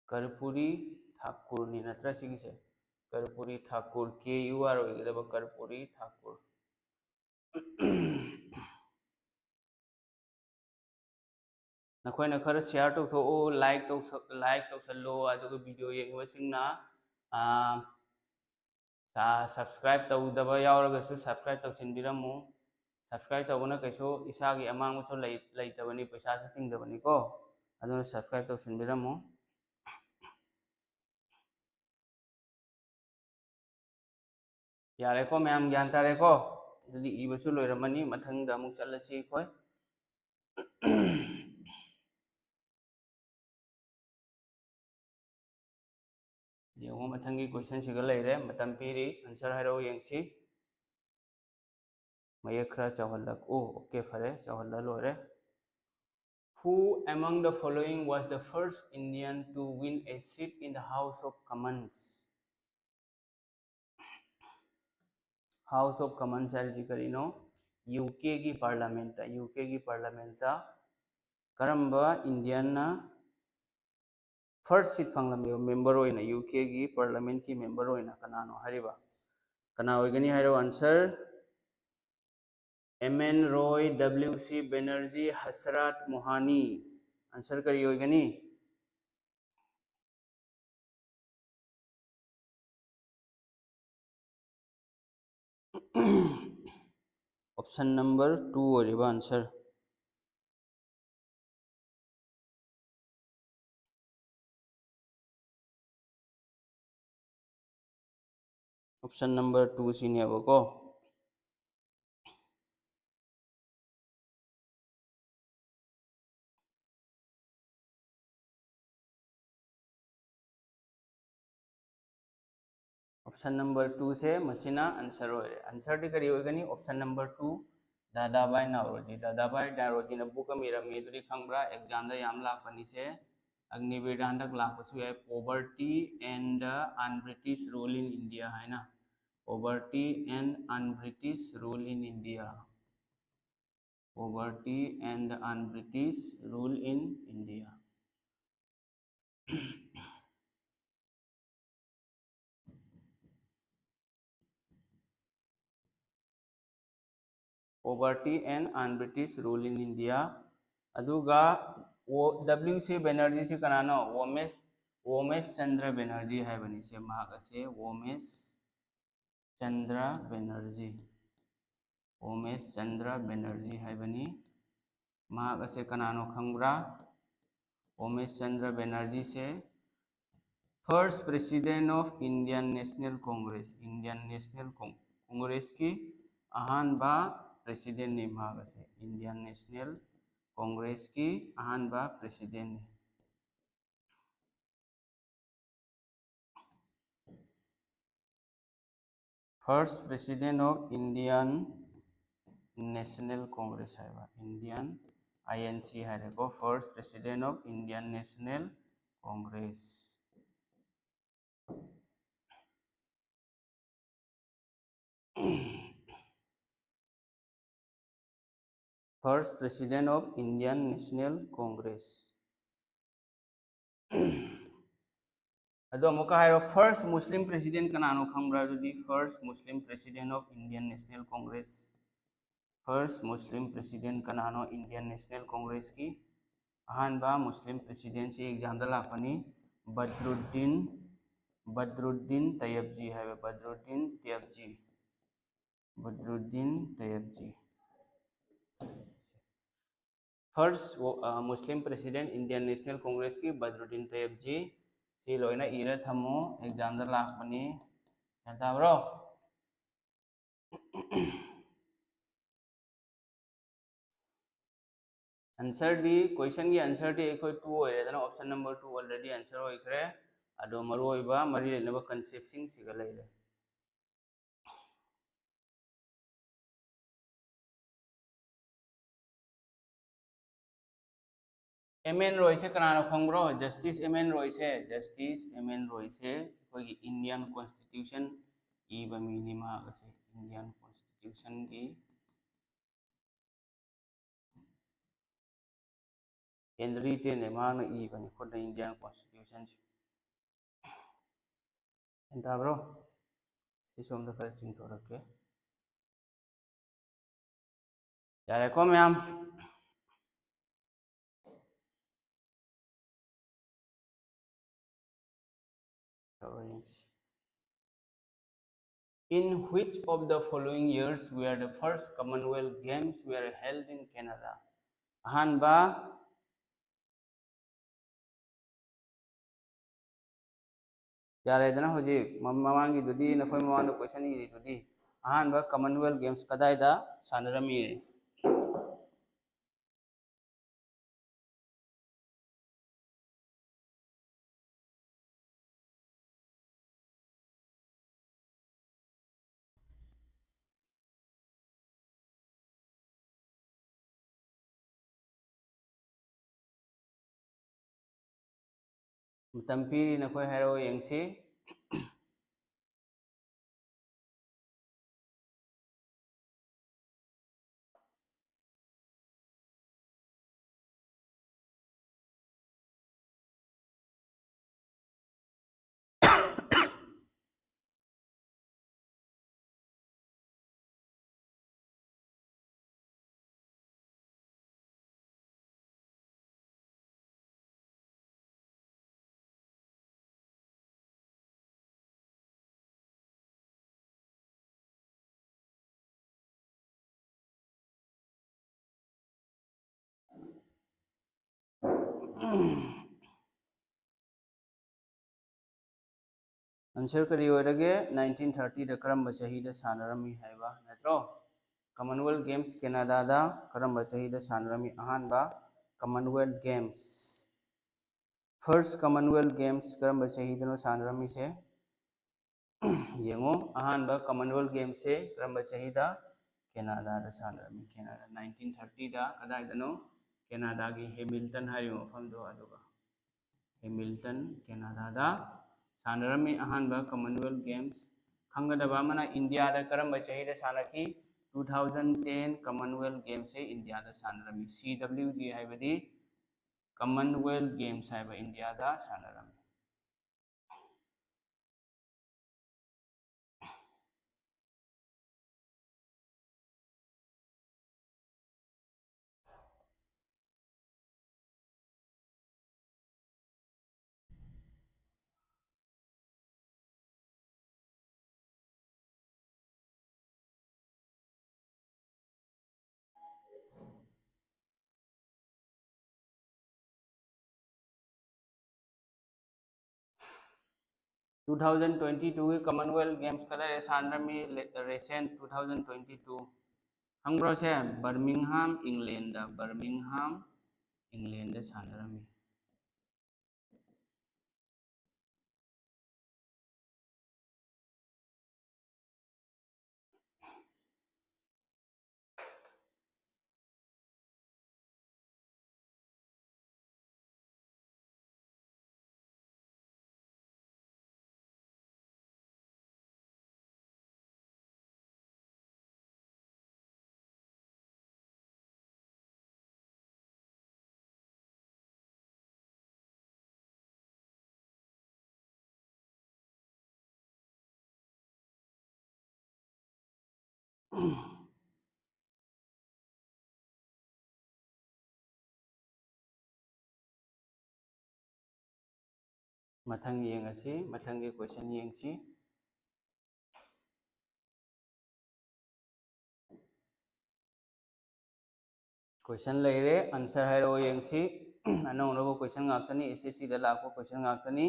कर्पूरी ठाकुर नि नत्र सिगिसे कर्पूरी ठाकुर KUR होइगदब कर्पूरी ठाकुर नखोइना खर शेयर तौथो लाइक तौसलो अदुग वीडियो येंगबसिंगना सब्सक्राइब तौदब यावरगसु सब्सक्राइब तौसिनबिरमु सब्सक्राइब तौबना कैसो इसागी अमांगसो लैतबनी पैसासु तिंगदबनी को अदुना सब्सक्राइब तौसिनबिरमु यारेको मैम ज्ञान तारेको अदुदि इबसु लोइरमनी मथंगदा अमुक चलसि खोय येंगो मथंगी क्वेश्चन सिगा लेरे मतम पीरी आंसर हाइरो येंगसी मयेक खरा चावहल्लक ओके फरे चावहल्ला लोरे Who among the following was the first Indian to win a seat in the House of Commons? House of Commons है करीनो UK की पार्लियामेंट करम्बा इंडियन ना फर्स्ट सीट फंगलम मेंबर होइना UK की पार्लियामेंट की मेंबर होइना कनानो हरिबा कना होइगनी हाइरो answer MN Roy WC Banerjee Hasrat Mohani answer करी होइगनी ऑप्शन नंबर 2 होइबा आंसर ऑप्शन नंबर 2 सिनेबको ऑप्शन नंबर 2 से मसीना आंसर होइरे आंसर दी करी होइगनी ऑप्शन नंबर 2 दादाबाई नारोजी ना बुक अमीरमी दुरी खंगब्रा एग्जाम दा याम लापनी से अग्निवीर हंदक लापसु है poverty and un British rule in India है ना poverty and un British rule in India poverty and un British rule in India poverty and un British rule in India अदुगा WC बनर्जी से कनानो वोमेश चंद्र बनर्जी है बनी से महागसे वोमेश चंद्र बनर्जी है बनी महागसे कनानो खंगब्रा वोमेश चंद्र बनर्जी से first president of Indian national congress की अहानबा प्रेसिडेंट ने महागसे इंडियन नेशनल कांग्रेस की अहानबा प्रेसिडेंट ने first president of Indian national congress है इंडियन INC है देखो first president of Indian national congress first president of Indian national congress अदो मुका हाइरो फर्स्ट मुस्लिम प्रेसिडेंट कनानो खंगब्रा जुदी first Muslim president of Indian national congress first Muslim president कनानो इंडियन नेशनल कांग्रेस की अहानबा मुस्लिम प्रेसिडेंट से एग्जाम दा लापनी बदरुद्दीन तैयबजी है Badruddin Tyabji first Muslim president Indian national congress की बदरुद्दीन तैयबजी सी लोइना इरा थमो एग्जाम दा लापनी याताब्रो आंसर दी क्वेश्चन की आंसर दी एकोई 2 होइरेदना ऑप्शन नंबर 2 ऑलरेडी आंसर होइखरे अदो मरु होइबा मरी लेनबा कांसेप्ट सिंग सिगा लेरे MN रॉय से कनानो खंगब्रो जस्टिस MN रॉय से कोई इंडियन कॉन्स्टिट्यूशन इबा मीनी मागसे इंडियन कॉन्स्टिट्यूशन की हेनरी टेन मांग इबनी खुद इंडियन कॉन्स्टिट्यूशन से एंताब्रो ꯁꯤ ꯁꯣꯝꯗ ꯈꯔ ꯆꯤꯡꯊꯣꯔꯛꯀꯦ ꯌꯥꯔꯦꯀꯣ ꯃꯌꯥꯝ In which of the following years were the first Commonwealth Games were held in Canada? अहानबा यारेदना होजी ममांगी दुदी नखोय ममांग क्वेश्चन इरी दुदी अहानबा कॉमनवेल्थ गेम्स कदायदा सानरमी तंपीरी नखोय हेरो यंगसी आंसर करी होरगे 1930 दा करम चही दा सानरमी हैबा नत्रो कॉमनवेल्थ गेम्स कनाडा दा करम चही दा सानरमी अहानबा Commonwealth games first Commonwealth games करम चही दनो सानरमी से येंगो अहानबा कॉमनवेल्थ गेम्स से करम चही दा कनाडा दा सानरमी कनाडा 1930 दा कदाय दनो कनाडा की हैमिल्टन हारियो मफम दो अदुगा हैमिल्टन कनाडा दा सानरमी अहानबा कॉमनवेल्थ गेम्स खंगदबा मना इंडिया दा करम चही दा सानकी 2010 कॉमनवेल्थ गेम्स से इंडिया दा सानरमी CWG हाइबदी कॉमनवेल्थ गेम्स हाइबा इंडिया दा सानरमी टू 2022 के कॉमनवेल्थ गेम्स कदा सानरमी रिसेंट 2022 खंग्रो से बर्मिंगहाम इंग्लैंड सानरमी मथंग येंगसी मथंग के क्वेश्चन येंगसी क्वेश्चन लेरे आंसर है रो येंगसी अनो नो क्वेश्चन गाक्तनी SSC दा लाको क्वेश्चन गाक्तनी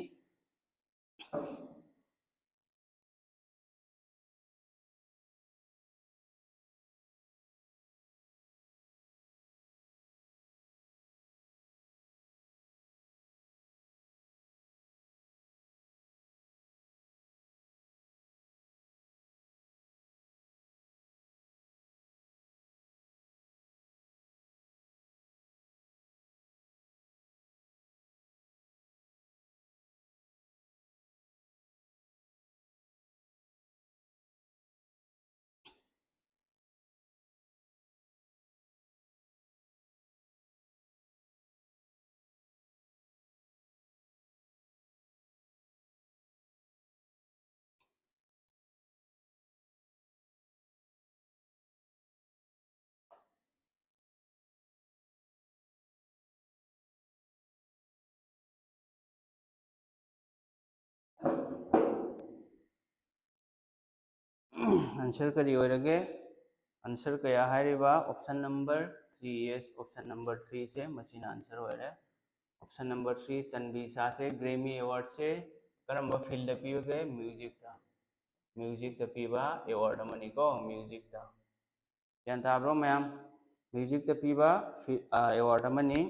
आंसर करी होरगे आंसर कया हारिबा option number 3 yes option number 3 से मसीना आंसर होरे ऑप्शन नंबर 3 तनबी शाह से ग्रेमी अवार्ड से करम फील्ड पीगे म्यूजिक पीबा अवार्ड अमनी को म्यूजिक ग्यान ताब्रो मैम म्यूजिक पीबा अवार्ड अमनी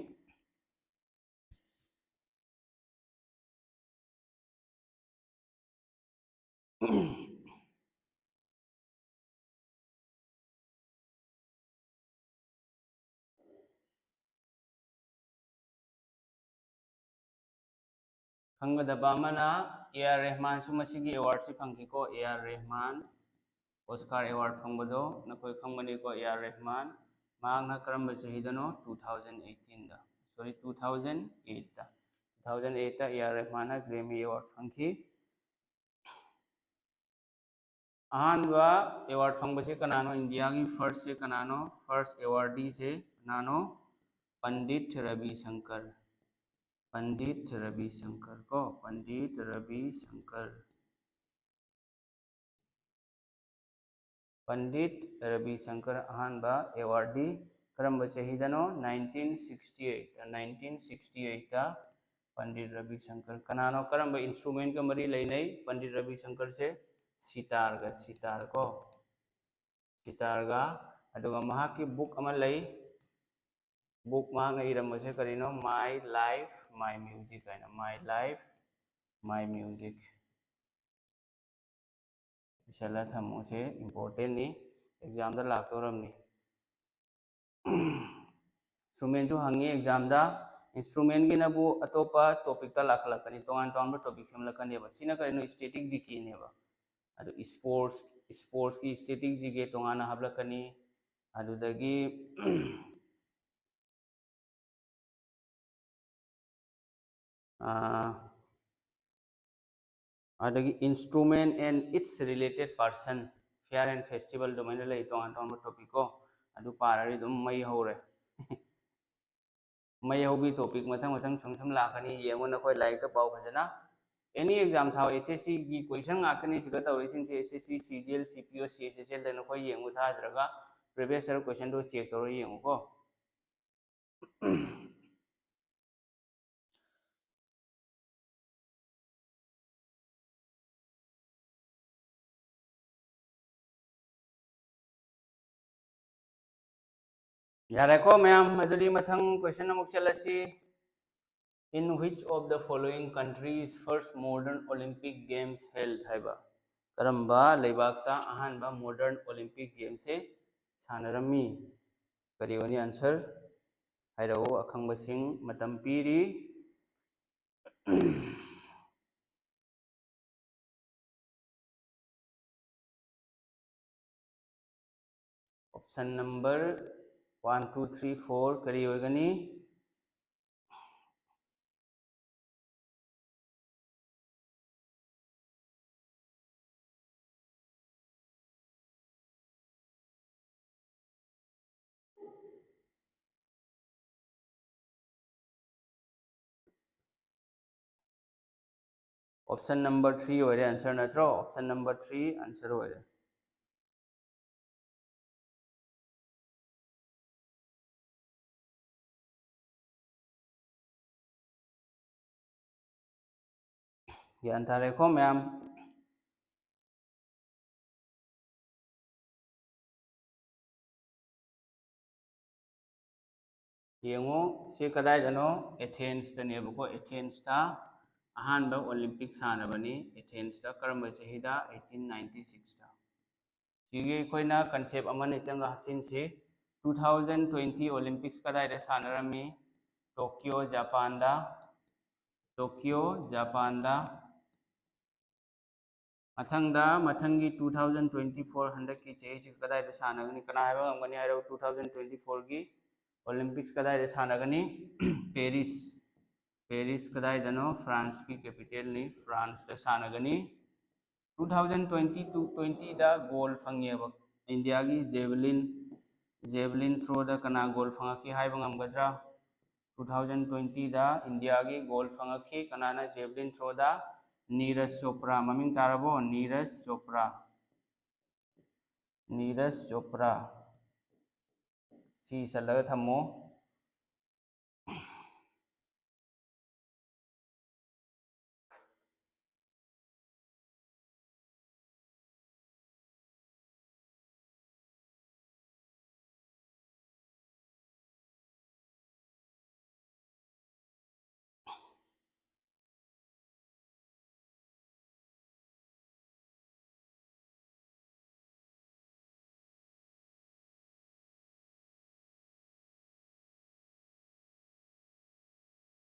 खंगदबा मना ए आर रहमान सुमसिगी अवार्ड से फंगी को A R Rahman Oscar award फंगबदो नकोय खंगबनी को ए आर रहमान मांगना करम चहीदनो 2018 दा सॉरी 2008 दा 2008 दा A R Rahman Grammy award फंगी अहानवा अवार्ड फंगबसे कनानो इंडिया की फर्स्ट से कनानो फर्स्ट अवार्डी से कनानो पंडित रविशंकर को पंडित रविशंकर अहानबा अवार्डी करम चहीदनो 1968 दा पंडित रविशंकर कनानो करम इंस्ट्रूमेंट का मरी लेने पंडित रविशंकर से सितार को सितार की बुक बुक इरमसे करीनो माय लाइफ माय म्यूजिक है माय लाइफ माय म्यूजिक इशाला थमो से इम्पोर्टेंट नी एग्जाम दा लातोरमनी इंस्ट्रूमेंट जो हंगी एग्जाम दा इंस्ट्रूमेंट की नबु अतोपा टॉपिक ता लाखलकनी तोंगान तोंगान टॉपिक सेमलकनेबा सिना करीनो स्टैटिक जीके नेबा अदु स्पोर्ट्स की स्टैटिक जीके तोंगान हाबलकनी अदुदगी अदगी instrument and its related person fair and festival domain ले तोंगान तोंगान टॉपिक को अदु पारारी दुम मई होरे मई होबी टॉपिक मथंग मथंग सम लाकनी येंगो नकोय लाइक तो पाव फजना एनी एग्जाम था एसएससी की क्वेश्चन आकनी सिगा तवरिसिन से एसएससी सीजीएल सीपीओ सीएसएसएल देन कोई येंगो थाजरगा प्रीवियस ईयर क्वेश्चन दो चेक तोरो येंगो को यारे को मैम मदुरी मथंग क्वेश्चन अमुक चलसी In which of the following countries first modern Olympic games held हैबा करम्बा लेबाकता अहानबा modern Olympic games से सानरमी करिवनी आंसर हाइराओ अखंबसिंग मतम पीरी ऑप्शन नंबर 1 2 3 4 करी होगनी ऑप्शन नंबर 3 होरे आंसर नत्रो ऑप्शन नंबर 3 आंसर होरे ज्ञान थारे को मैम येंगो से कदाय जनो एथेंस तनेबको एथेंस ता अहानबा ओलंपिक सानबनी एथेंस ता करम चहीदा 1896 ता सिगे कोइना कंसेप्ट अमन इतंग हचिन से 2020 ओलंपिक्स कदाय रे सानरमी टोक्यो जापान दा मथंगी 2024 हंड्रेड की चेई कदाय रे सानगनी कना हाइबा गमगनी हाइरो 2024 की ओलंपिक्स कदाय रे सानगनी पेरिस कदाय दनो फ्रांस की कैपिटल नी फ्रांस दा सानगनी 2020 दा गोल्ड फंगेबा इंडिया की जेवलिन थ्रो दा कना गोल्ड फंगकी हाइबा गमगद्रा 2020 दा इंडिया की गोल्ड फंगकी कनाना जेवलिन थ्रो दा नीरज चोपड़ा ममिंग तारबो नीरज चोपड़ा नीरज चोपड़ा सी चलग थमो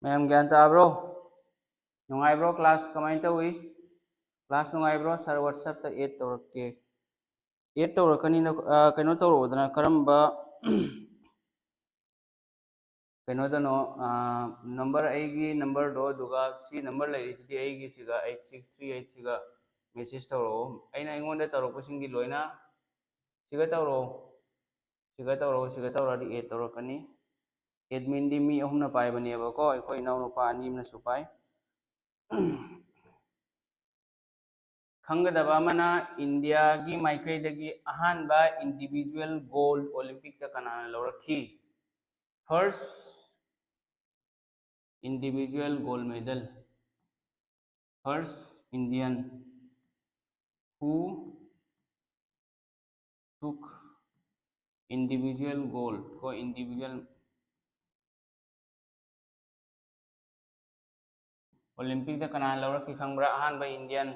मैम ज्ञान ताब्रो नुंगाइब्रो क्लास कमाई तौई क्लास नुंगाइब्रो सर व्हाट्सएप ता ऐड तौरके ऐड तौरकनी कनो तौरोदना करम्बा कनो दनो नंबर आईगी नंबर दो दुगा सी नंबर लेरिसिदी आईगी सिगा 8638 सिगा मेसेज तौरो आइना इंगोंडे तौरपसिंगी लोइना सिगा तौरो सिगा तौरदी ऐड तौरकनी एडमिन दी मी अहुमना पाइबनेबको अखोय इनाउनुपा अनीमनसु पाइ खंगदबा मना इंडिया की माइकैदगी अहानबा इंडिविजुअल गोल्ड ओलंपिक ता कनाना लौरखी first individual gold medal first Indian who took individual gold को इंडिविजुअल ओलंपिक ता कनाना लौरखी खंगब्रा अहानबा इंडियन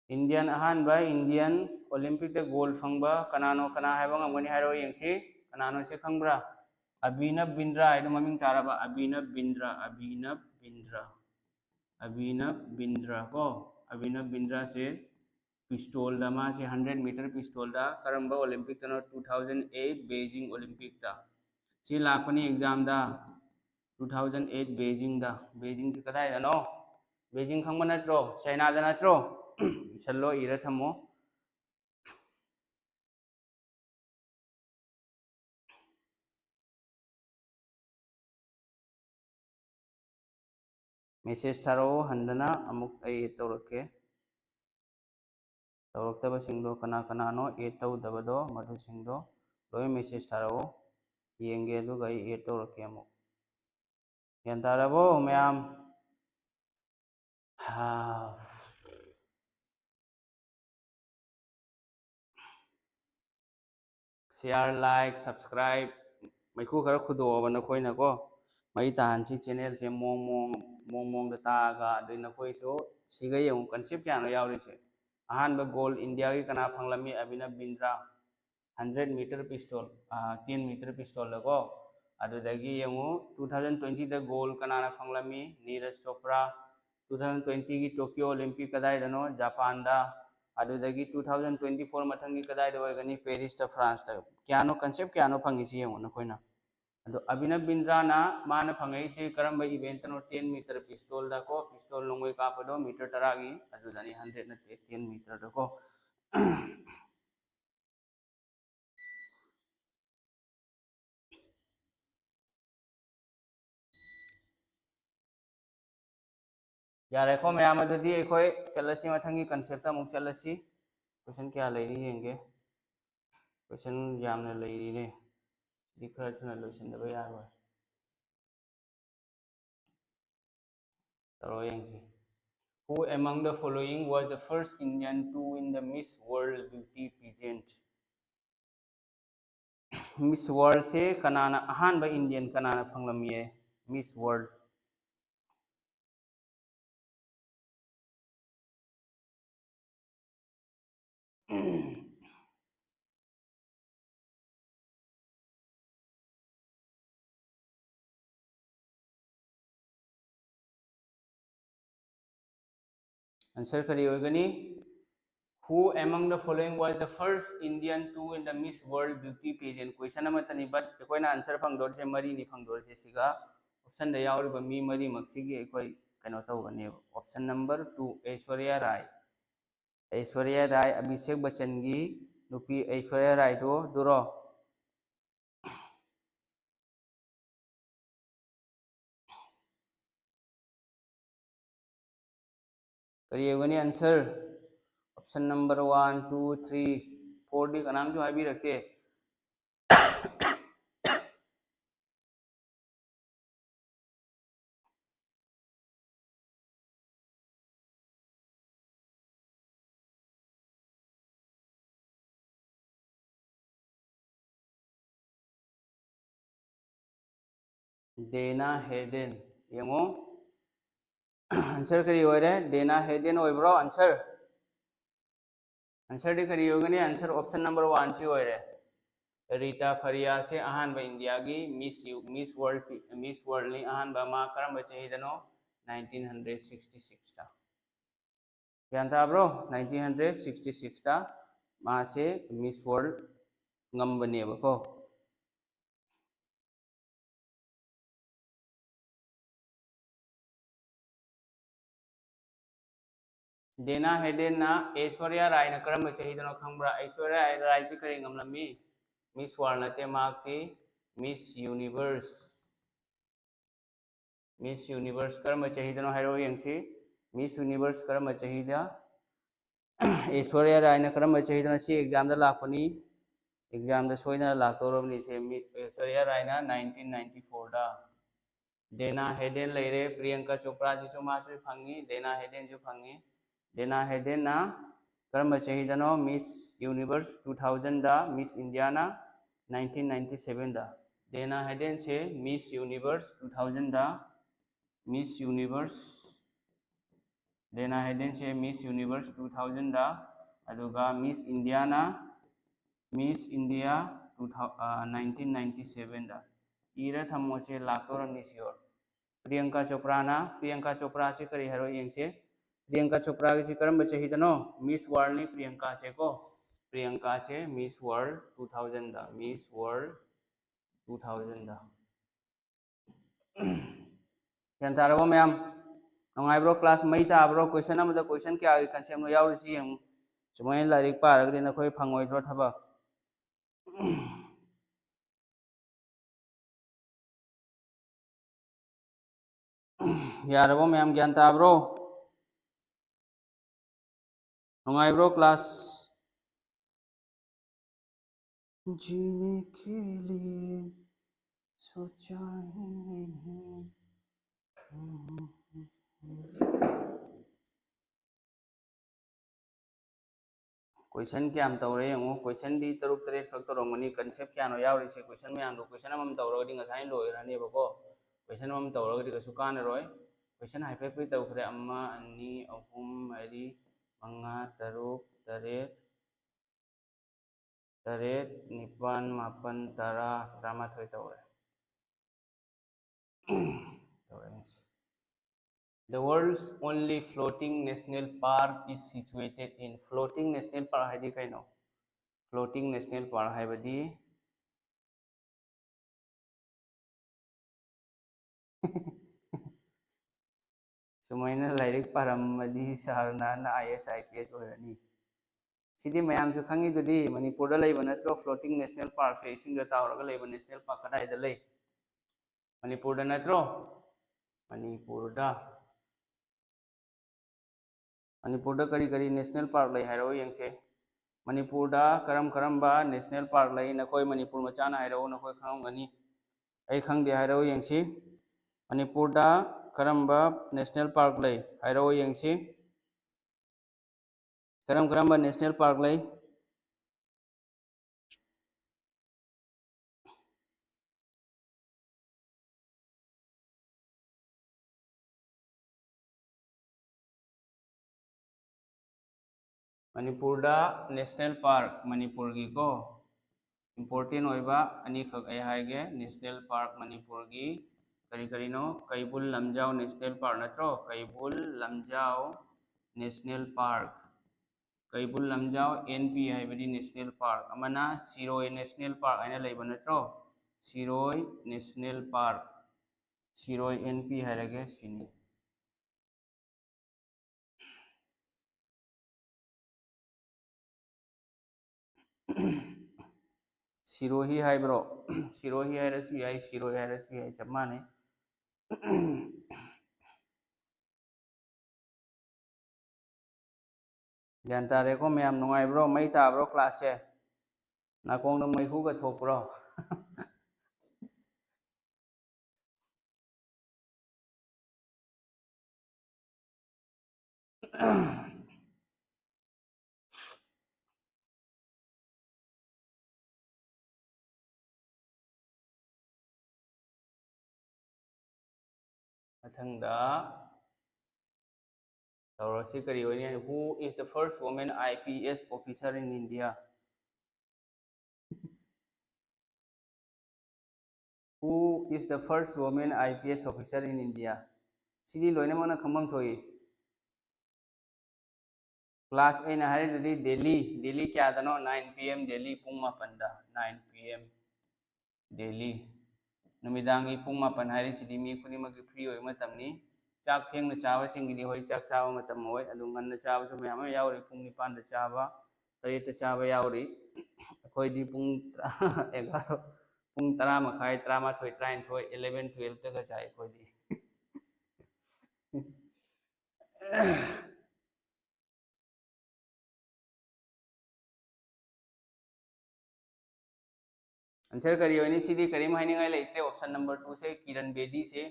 इंडियन अहानबा इंडियन ओलंपिक ता गोल्ड फंगबा कनानो कना हाइबा ngमगनी हाइरो यंगसी कनानो से खंगब्रा अभिनव बिंद्रा आइदो ममिंग ताराबा अभिनव बिंद्रा को अभिनव बिंद्रा से पिस्तौल दा से 100 मीटर पिस्तौल दा करंबा ओलंपिक तनो 2008 बीजिंग ओलंपिक दा से लाखनी एग्जाम दा 2008 बीजिंग से कदाई दा नो बीजिंग खंगबा नत्रो चाइना दा नत्रो चलो इरा थमो मेसेज थारो हंदना अमुक ऐ तौरके तौरक्तबसिंगदो कना कनानो ऐड तौदबदो मधुसिंगदो लोय मेसेज थारो येंगे दुगा ऐड तौरके अमुक ग्यान तारबो मैम शेयर लाइक सब्सक्राइब मैखू खर खुदोब नखोइना को मई तान सी चैनल से मोंग तागा अदु नखोइसो सिगा यंग कंसेप्ट क्या यावरिसे अहानबा गोल्ड इंडिया की कना फंगलमी अभिनव बिंद्रा 100 मीटर पिस्तौल 10 मीटर पिस्तौल को अदुदगी यंगु 2020 दा गोल्ड कना फंगलमी नीरज चोपड़ा 2020 की टोक्यो ओलंपिक कदाई दनो जापान दा अदुदगी 2024 मथंगी कदाई दा होगनी पेरिस दा फ्रांस दा क्यानो कंसेप्ट क्यानो फंगिसी यंगु नखोइना अदो अभिनव बिंद्रा ना माना फंगैसे करंबा इवेंट नो 10 मीटर पिस्तौल दा को पिस्तौल लोंगोय कापदो मीटर 10 की अदुदनी 100 नते 10 मीटर दा को यारे को मैम अदुदी एखोय चलसी मथंगी कंसेप्ट अमुक चलसी क्वेश्चन क्या लेरी येंगे क्वेश्चन यामना लेरी ने दिखर थुना लोइसनदबा यारोय तरो येंगसी Who among the following was the first Indian to win the Miss World Beauty pageant? Miss World से कनाना अहानबा इंडियन कनाना फंगलमिये Miss World आंसर करी होगनी Who among the following was the first Indian to win the Miss World Beauty pageant? Question अमतनी but एकोइना answer फंगदोर से मरी नि फंगदोर से सिगा option the यावरिबा मी मरी मक्सिगी एकोइ कनो तौगने ऑप्शन नंबर 2 ऐश्वर्या राय अभिषेक बच्चन की नुपी ऐश्वर्या राय दो दुरो करी होगनी आंसर ऑप्शन नंबर 1 2 3 4 दी कनाम जो हाई रखते डेना हेडेन यंगो आंसर करी हो रहे डेना हेडेन होइब्रो आंसर आंसर दी करी होगनी आंसर ऑप्शन नंबर 1 से हो रहे रीटा फरिया से अहान इंडिया की मिस वर्ल्ड नि अहान मा करम चाहिदनो 1966 ता ज्ञान ताब्रो 1966 ता मासे Miss World ngambane ko Diana Hayden ना ऐश्वर्या राय ना करम चाहिदनो खंबरा ऐश्वर्या राय से करें ngमलमी मिस वर्ल्ड नते माकी मिस यूनिवर्स करम चाहिदनो हाइरो यंगसी मिस यूनिवर्स करम चाहिदा ऐश्वर्या राय ना करम चाहिदनो सी एग्जाम दा लापनी एग्जाम दा सोइना लाक्तोरमनी से ऐश्वर्या राय ना 1994 दा डेना हेडेन लेरे प्रियंका चोपड़ा जी जो मासु फंगी डेना हेडेन जो फंगी डेना हेडेन ना करम चाहिदनो मिस यूनिवर्स 2000 दा मिस इंडिया ना 1997 दा डेना हेडेन से मिस यूनिवर्स 2000 दा मिस यूनिवर्स डेना हेडेन से मिस यूनिवर्स 2000 दा अदुगा मिस इंडिया ना मिस इंडिया 1997 दा इरा थमो से लाक्तोरमनी सियोर प्रियंका चोपड़ा से करी हरो यंगसे प्रियंका चोपड़ा की करम चाहिदनो मिस वर्ल्ड नि प्रियंका से को प्रियंका से मिस वर्ल्ड 2000 दा मिस वर्ल्ड 2000 दा यान तारबो मैम नंगाइब्रो क्लास मई ताब्रो क्वेश्चन अमदा क्वेश्चन क्या कंसेप्ट नो यावरिसी यंग सुमाय लारिक पारगदि नखोय फंगोइद्रो थबक यारबो मैम ज्ञान ताब्रो नंगाइब्रो क्लास जीने के लिए सोचा ही नहीं क्वेश्चन क्या तौरे यंगो क्वेश्चन दी तरुक तरेट खक तौरमनी कंसेप्ट क्या नो यावरिसे क्वेश्चन मैम दो क्वेश्चन अमम तौरगदि ngасai लोइरानेबको क्वेश्चन अमम तौरगदि कसु कानरोय क्वेश्चन हाइफेट पे तौखरे अम्मा अन्नी अहुम मरी मंगा तरुक तरेट तरेट निपान मापन तरा तरामाथोय तौरे The world's only floating national park is situated in floating national park हाइदी कइनो floating national park हाइबदी सुमाइना लाइरिक पारमदी सरना ना IAS IPS होरनी सिदी मयाम जो खंगी दुदी मणिपुर दा लेबा नत्रो फ्लोटिंग नेशनल पार्क से इसिंग दा तावरगा लेबा नेशनल पार्क कदाय दा ले मणिपुर दा नत्रो मणिपुर दा करी करी नेशनल पार्क ले हाइरो यंगसे मणिपुर दा करम नेशनल पार्क ले नकोय मणिपुर मचाना हाइरो नकोय खंगनी आई खंगदे हाइरो यंगसी मणिपुर दा करम्बा नेशनल पार्क ले हाइरो यंगसी करम्बा नेशनल पार्क ले मणिपुर दा नेशनल पार्क मणिपुर की को इम्पोर्टेंट होइबा अनी खक आई हाइगे नेशनल पार्क मणिपुर की करी करीनो कैबुल लमजाओ नेशनल पार्क नत्रो Keibul Lamjao national park Keibul Lamjao NP हाइबदी नेशनल पार्क अमना सिरोय नेशनल पार्क आइना लेबा नत्रो Shirui national park Shirui NP हाइरगे सिनी सिरोही हाइब्रो सिरोही हाइरसु याई सिरोही हाइरसु याई चप माने ꯒ꯭ꯌꯥꯟ ꯇꯥꯔꯦꯀꯣ ꯃꯌꯥꯝ ꯅꯨꯡꯉꯥꯏꯕ꯭ꯔꯣ ꯃꯩ ꯇꯥꯕ꯭ꯔꯣ ꯀ꯭ꯂꯥꯁꯁꯦ ꯅꯥꯀꯣꯡꯗ ꯃꯩꯍꯨꯒ ꯊꯣꯛꯄ꯭ꯔꯣ ꯃꯊꯪꯗ ꯇꯧꯔꯁꯤ ꯀꯔꯤ ꯑꯣꯏꯅꯤ Who is the first woman IPS officer in India? Who is the first woman IPS officer in India? Sidi loinamana khambam thoi. Class aina haridadi Delhi kya dano 9 pm Delhi pung mapanda 9 pm Delhi numidangi pung mapan hari sidi mi khunimagi free oi matamni chak thengna chawa singidi hoi chak chawa matam hoi adu nganna chawa chu mayam yauri pung 9 da chawa 3 da chawa yauri akhoi di pung 11 pung 10 makhai 13 13 11 12 ta ga chai khoi di answer करियो नि सीधी करीम हाइनिंगाई लेते option number 2 से किरण बेदी से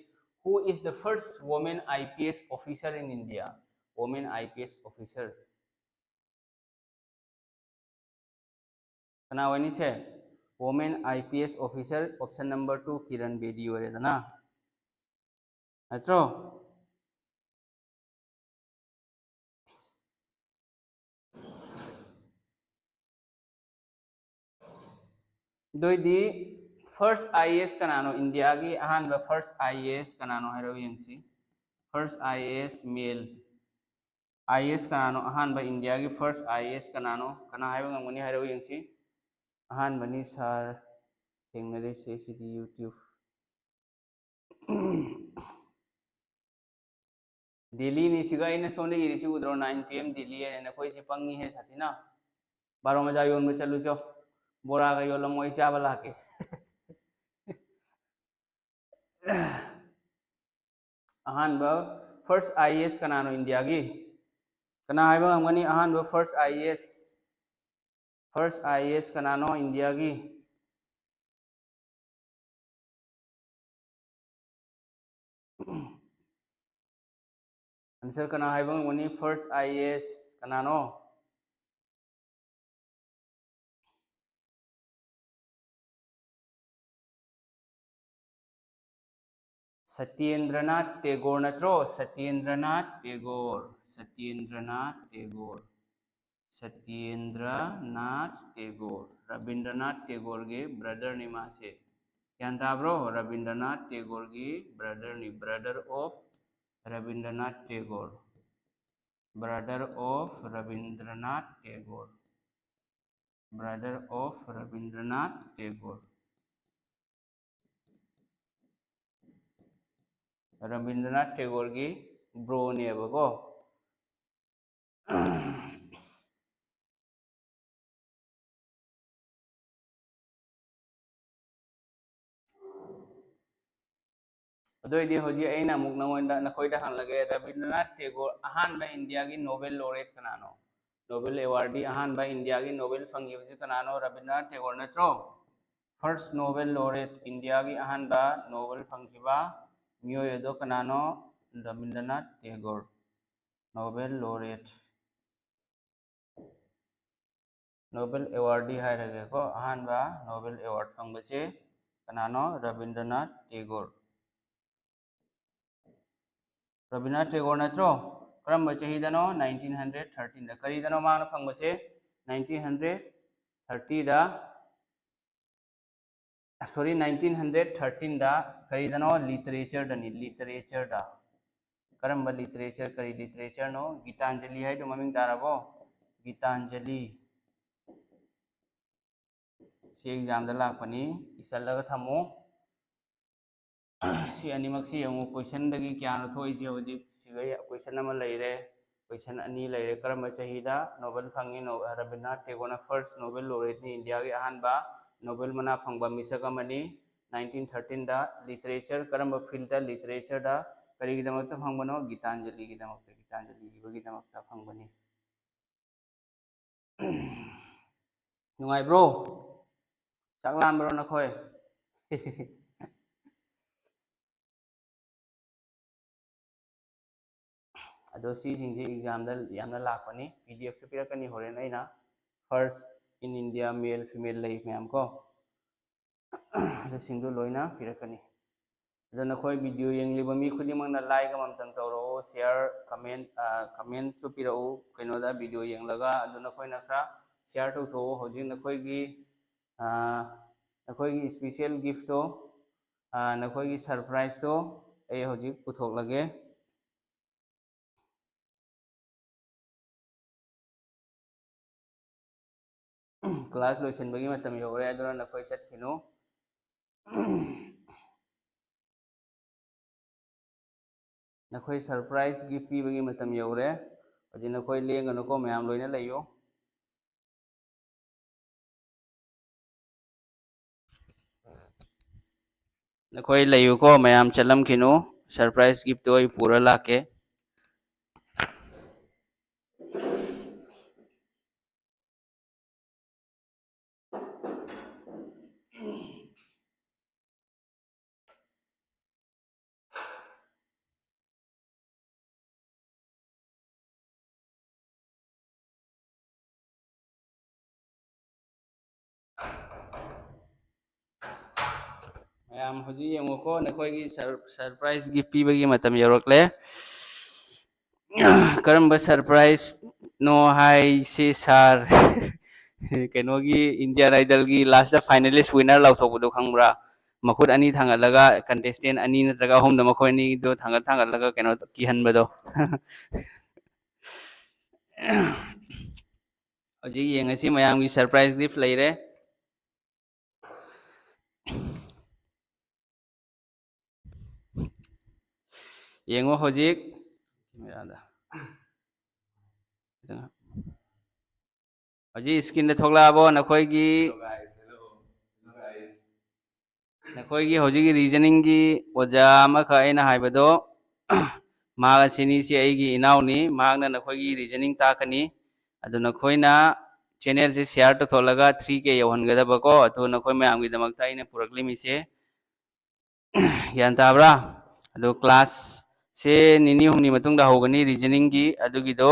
who is the first women IPS officer in India women IPS officer कना वनी से women IPS officer option number 2 Kiran Bedi ओरे दना अत्रो दोइदी फर्स्ट आईएएस कनानो इंडिया की अहान फर्स्ट आईएएस कनानो हेरो यंगसी first IAS mail IAS कनानो Ahaan India की फर्स्ट आईएएस कनानो कना हाइबो ngamuni हेरो यंगसी अहान बनी सर थेंगनरे से सीधी यूट्यूब दिल्ली नि सिगा इन सोने इरिसी उद्रो 9 pm दिल्ली है कोई से पंगी है साथी ना 12 मजा योन में चलू चो बोरा का योलम मोई चावल आके अहान फर्स्ट आईएएस कनानो इंडिया की कना हाइबो ngamani अहान फर्स्ट आईएएस कनानो इंडिया की आंसर कना हाइबो ngamani फर्स्ट आईएएस कनानो सत्येंद्रनाथ टैगोर नत्रो सत्येंद्रनाथ टैगोर रविंद्रनाथ टैगोर के ब्रदर निमा से क्या ब्रो रविंद्रनाथ टैगोर की ब्रदर नि brother of Rabindranath Tagore brother of Rabindranath Tagore Rabindranath Tagore की ब्रो ने बको अदोइदी होजी अइना मुक नंगोंदा नखोइदा हंलगे रविंद्रनाथ टैगोर अहानबा इंडिया की नोबेल लॉरेट कनानो नोबेल अवार्डी अहानबा इंडिया की नोबेल फंगिबजे कनानो रविंद्रनाथ टैगोर नत्रो फर्स्ट नोबेल लॉरेट इंडिया की अहानबा नोबेल फंगिबा मियोयदो कनानो Rabindranath Tagore Nobel laureate Nobel awardee हाइरगे को अहानबा नोबेल अवार्ड फंगबसे कनानो रविंद्रनाथ टैगोर रविंद्रनाथ टैगोर नत्रो करम चहीदनो 1913 करीदनो मान फंगबसे 1930 दा सॉरी 1913 दा करीदनो लिटरेचर दा करम लिटरेचर करी लिटरेचर नो गीतांजलि है तो ममिंग ताराबो गीतांजलि से एग्जाम दा लापनी इसलगा थमो सी अनिमक सी यमु क्वेश्चन दगी क्या न थोइ जे होदि सिगै क्वेश्चन नम लेरे क्वेश्चन अनि लेरे करम चहीदा नोबेल फंगी Rabindranath Tagore first Nobel laureate नि इंडिया की अहानबा नोबेल मना फंगबा मिसक अमनी 1913 दा लिटरेचर करम फील्ड दा लिटरेचर दा करीगिदमक्ता फंगबनो गीतांजलि गिदमक्ता फंगबनी नुंगाइब्रो चाक लामब्रो नखोय अदो सिंगजे एग्जाम दा यामना लापनी पीडीएफ से पिरकनी होरेन अइना first in India male female लई मैम को अदो सिंगदो लोइना पिरकनी अदो नखोय वीडियो येंगलिबा मी खुदिमंगना लाइक अमतंग तौरो शेयर कमेंट सु पिरौ कइनोदा वीडियो येंगलगा अदो नखोयना खरा शेयर तौथो होजि नखोयगी नखोयगी स्पेशल गिफ्ट तो नखोयगी सरप्राइज तो ए होजि पुथोक लगे क्लास लोइसनबगी मतम यौरे अदुना नखोय चटखिनु नखोय सरप्राइज गिफ्ट पीबगी मतम यौरे होजि नखोय लेंगनको मयाम लोइना लइयो नखोय लइयो को मयाम चलम खिनु सरप्राइज गिफ्ट तो पूरा लाके मैम हजी येंगोको नखोयगी सरप्राइज गिफ्ट पीबगी मतम यौरकले करम सरप्राइज नो हाई से सार कनोगी इंडियन आइडल की लास्ट फाइनलिस्ट विनर लाउथोबदो खंगब्रा मखुद अनी थांगलगा कंटेस्टेंट अनी नत्रगा होम द मखोय नी दो थांगलगा कनो किहनबदो हजी येंगसी मयाम की सरप्राइज गिफ्ट लेरे येंगो हजिक हजी स्क्रीन थोलाबो नखोयगी नखोयगी हजिगी रीजनिंग की ओजा अमख अइना हाइबदो मागा सिनीसी अइगी इनाउनी मागना नखोयगी रीजनिंग ताकनी अदु नखोयना चैनल से शेयर तो थोलगा 3K यौहनगदबको अदु नखोय मयामगी दमकता अइना पुरकलिमिसे यान ताब्रा अदु क्लास से निनी हुमनी मतुंगदा होगनी रीजनिंग की अदुगिदो